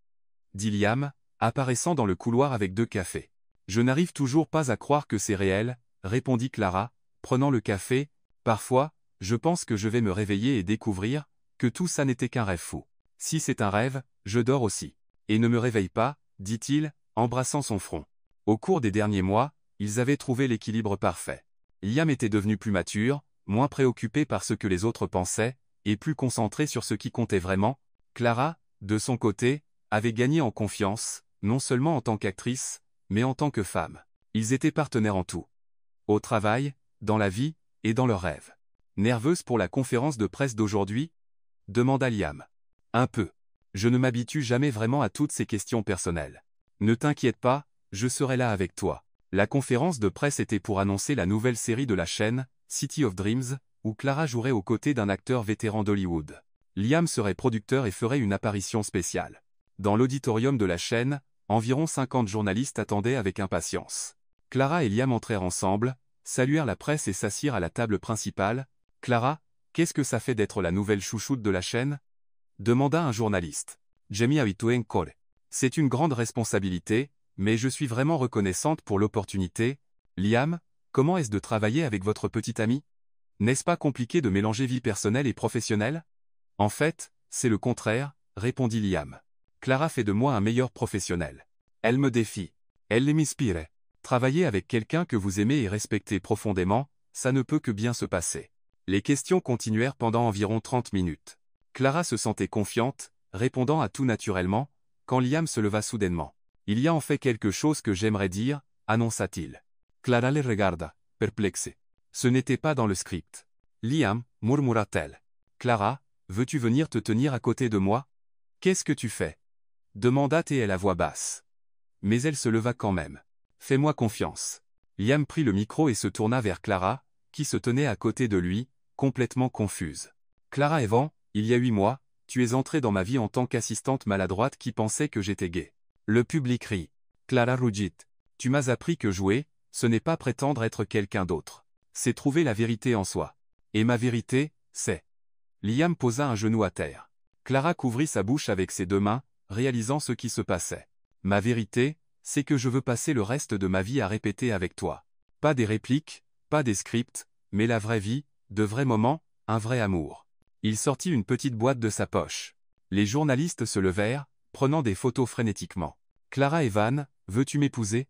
Dit Liam, apparaissant dans le couloir avec 2 cafés. Je n'arrive toujours pas à croire que c'est réel, répondit Clara, prenant le café. Parfois, je pense que je vais me réveiller et découvrir que tout ça n'était qu'un rêve fou. Si c'est un rêve, je dors aussi. Et ne me réveille pas, dit-il, embrassant son front. Au cours des derniers mois, ils avaient trouvé l'équilibre parfait. Liam était devenu plus mature, moins préoccupé par ce que les autres pensaient, et plus concentré sur ce qui comptait vraiment. Clara, de son côté, avait gagné en confiance, non seulement en tant qu'actrice, mais en tant que femme. Ils étaient partenaires en tout. Au travail, dans la vie, et dans leurs rêves. Nerveuse pour la conférence de presse d'aujourd'hui? Demanda Liam. Un peu. Je ne m'habitue jamais vraiment à toutes ces questions personnelles. Ne t'inquiète pas, je serai là avec toi. La conférence de presse était pour annoncer la nouvelle série de la chaîne, City of Dreams, où Clara jouerait aux côtés d'un acteur vétéran d'Hollywood. Liam serait producteur et ferait une apparition spéciale. Dans l'auditorium de la chaîne, environ 50 journalistes attendaient avec impatience. Clara et Liam entrèrent ensemble, saluèrent la presse et s'assirent à la table principale. Clara, qu'est-ce que ça fait d'être la nouvelle chouchoute de la chaîne? Demanda un journaliste. Jamie Habituen Cole. C'est une grande responsabilité, mais je suis vraiment reconnaissante pour l'opportunité. Liam, comment est-ce de travailler avec votre petite amie? N'est-ce pas compliqué de mélanger vie personnelle et professionnelle? En fait, c'est le contraire, répondit Liam. Clara fait de moi un meilleur professionnel. Elle me défie. Elle m'inspire. Travailler avec quelqu'un que vous aimez et respectez profondément, ça ne peut que bien se passer. Les questions continuèrent pendant environ 30 minutes. Clara se sentait confiante, répondant à tout naturellement, quand Liam se leva soudainement. Il y a en fait quelque chose que j'aimerais dire, annonça-t-il. Clara le regarda, perplexe. Ce n'était pas dans le script. Liam, murmura-t-elle. Clara, veux-tu venir te tenir à côté de moi? Qu'est-ce que tu fais? demanda TL à voix basse. Mais elle se leva quand même. Fais-moi confiance. Liam prit le micro et se tourna vers Clara, qui se tenait à côté de lui, complètement confuse. Clara Evan, il y a 8 mois, tu es entrée dans ma vie en tant qu'assistante maladroite qui pensait que j'étais gay. Le public rit. Clara rugit. Tu m'as appris que jouer, ce n'est pas prétendre être quelqu'un d'autre. C'est trouver la vérité en soi. Et ma vérité, c'est... Liam posa un genou à terre. Clara couvrit sa bouche avec ses 2 mains, réalisant ce qui se passait. Ma vérité, c'est que je veux passer le reste de ma vie à répéter avec toi. Pas des répliques, pas des scripts, mais la vraie vie, de vrais moments, un vrai amour. Il sortit une petite boîte de sa poche. Les journalistes se levèrent, prenant des photos frénétiquement. Clara Evan, veux-tu m'épouser?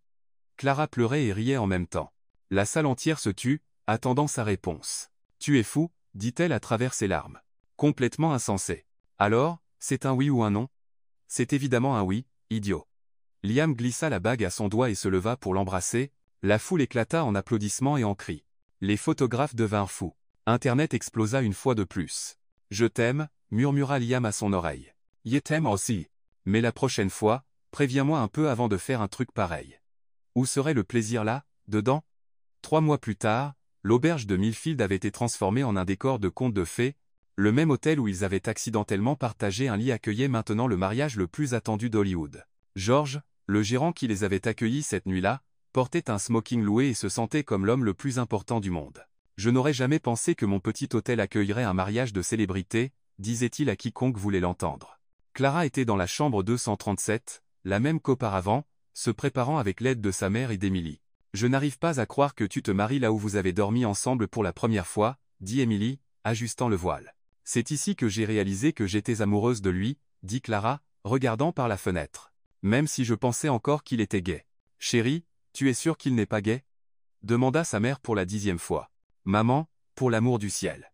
Clara pleurait et riait en même temps. La salle entière se tut, attendant sa réponse. Tu es fou, dit-elle à travers ses larmes. Complètement insensé. Alors, c'est un oui ou un non? C'est évidemment un oui, idiot. Liam glissa la bague à son doigt et se leva pour l'embrasser. La foule éclata en applaudissements et en cris. Les photographes devinrent fous. Internet explosa une fois de plus. Je t'aime, murmura Liam à son oreille. Je t'aime aussi. Mais la prochaine fois, préviens-moi un peu avant de faire un truc pareil. Où serait le plaisir là, dedans? 3 mois plus tard, l'auberge de Millfield avait été transformée en un décor de contes de fées. Le même hôtel où ils avaient accidentellement partagé un lit accueillait maintenant le mariage le plus attendu d'Hollywood. George, le gérant qui les avait accueillis cette nuit-là, portait un smoking loué et se sentait comme l'homme le plus important du monde. Je n'aurais jamais pensé que mon petit hôtel accueillerait un mariage de célébrité, disait-il à quiconque voulait l'entendre. Clara était dans la chambre 237, la même qu'auparavant, se préparant avec l'aide de sa mère et d'Emily. Je n'arrive pas à croire que tu te maries là où vous avez dormi ensemble pour la première fois, dit Emily, ajustant le voile. C'est ici que j'ai réalisé que j'étais amoureuse de lui, dit Clara, regardant par la fenêtre. Même si je pensais encore qu'il était gay. Chérie, tu es sûre qu'il n'est pas gay? Demanda sa mère pour la 10e fois. Maman, pour l'amour du ciel.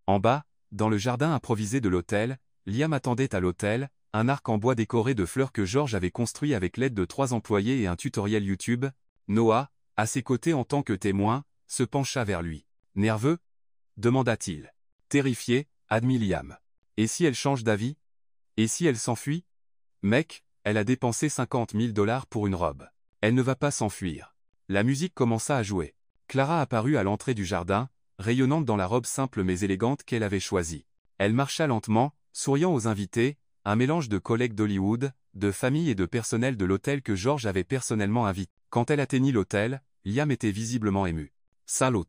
En bas, dans le jardin improvisé de l'hôtel, Liam attendait à l'hôtel, un arc en bois décoré de fleurs que George avait construit avec l'aide de 3 employés et un tutoriel YouTube. Noah, à ses côtés en tant que témoin, se pencha vers lui. Nerveux? Demanda-t-il. Terrifié, admit Liam. Et si elle change d'avis? Et si elle s'enfuit? Mec, elle a dépensé 50 000 $ pour une robe. Elle ne va pas s'enfuir. La musique commença à jouer. Clara apparut à l'entrée du jardin, rayonnante dans la robe simple mais élégante qu'elle avait choisie. Elle marcha lentement, souriant aux invités, un mélange de collègues d'Hollywood, de famille et de personnel de l'hôtel que George avait personnellement invité. Quand elle atteignit l'hôtel, Liam était visiblement ému. « Salut »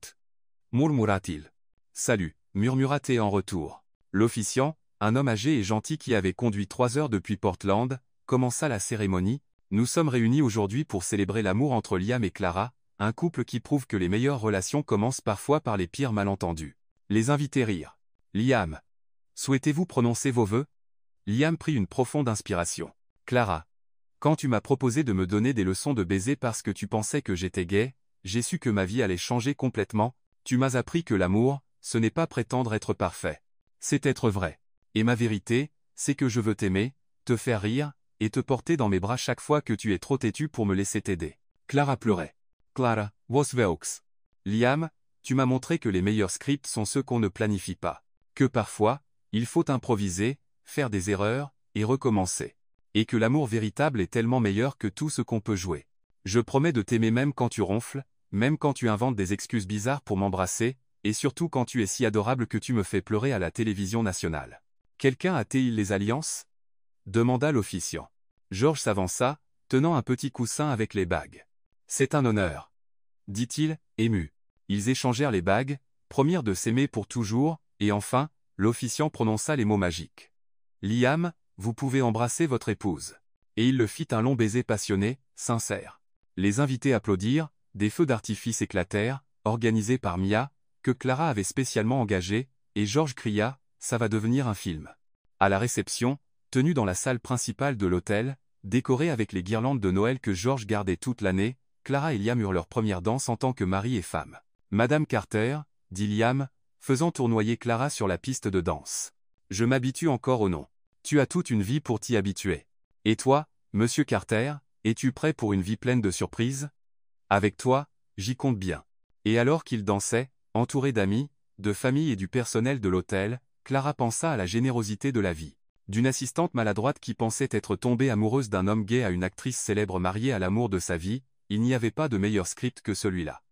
murmura-t-il. « Salut » murmura-t-elle en retour. L'officiant, un homme âgé et gentil qui avait conduit 3 heures depuis Portland, commença la cérémonie. « Nous sommes réunis aujourd'hui pour célébrer l'amour entre Liam et Clara, un couple qui prouve que les meilleures relations commencent parfois par les pires malentendus. » Les invités rirent. « Liam, souhaitez-vous prononcer vos vœux ?» Liam prit une profonde inspiration. « Clara, quand tu m'as proposé de me donner des leçons de baiser parce que tu pensais que j'étais gay, j'ai su que ma vie allait changer complètement. Tu m'as appris que l'amour, ce n'est pas prétendre être parfait. C'est être vrai. Et ma vérité, c'est que je veux t'aimer, te faire rire, et te porter dans mes bras chaque fois que tu es trop têtu pour me laisser t'aider. » Clara pleurait. « Clara, vos veux. Liam, tu m'as montré que les meilleurs scripts sont ceux qu'on ne planifie pas. Que parfois, il faut improviser, faire des erreurs, et recommencer. Et que l'amour véritable est tellement meilleur que tout ce qu'on peut jouer. Je promets de t'aimer même quand tu ronfles, même quand tu inventes des excuses bizarres pour m'embrasser, et surtout quand tu es si adorable que tu me fais pleurer à la télévision nationale. » Quelqu'un a-t-il les alliances? Demanda l'officiant. George s'avança, tenant un petit coussin avec les bagues. C'est un honneur, dit-il, ému. Ils échangèrent les bagues, promirent de s'aimer pour toujours, et enfin, l'officiant prononça les mots magiques. Liam, vous pouvez embrasser votre épouse. Et il le fit un long baiser passionné, sincère. Les invités applaudirent, des feux d'artifice éclatèrent, organisés par Mia, que Clara avait spécialement engagé, et George cria, ça va devenir un film. À la réception, tenue dans la salle principale de l'hôtel, décorée avec les guirlandes de Noël que George gardait toute l'année, Clara et Liam eurent leur première danse en tant que mari et femme. Madame Carter, dit Liam, faisant tournoyer Clara sur la piste de danse. Je m'habitue encore au nom. Tu as toute une vie pour t'y habituer. Et toi, Monsieur Carter, es-tu prêt pour une vie pleine de surprises? Avec toi, j'y compte bien. Et alors qu'ils dansaient, entourés d'amis, de famille et du personnel de l'hôtel, Clara pensa à la générosité de la vie. D'une assistante maladroite qui pensait être tombée amoureuse d'un homme gay à une actrice célèbre mariée à l'amour de sa vie, il n'y avait pas de meilleur script que celui-là.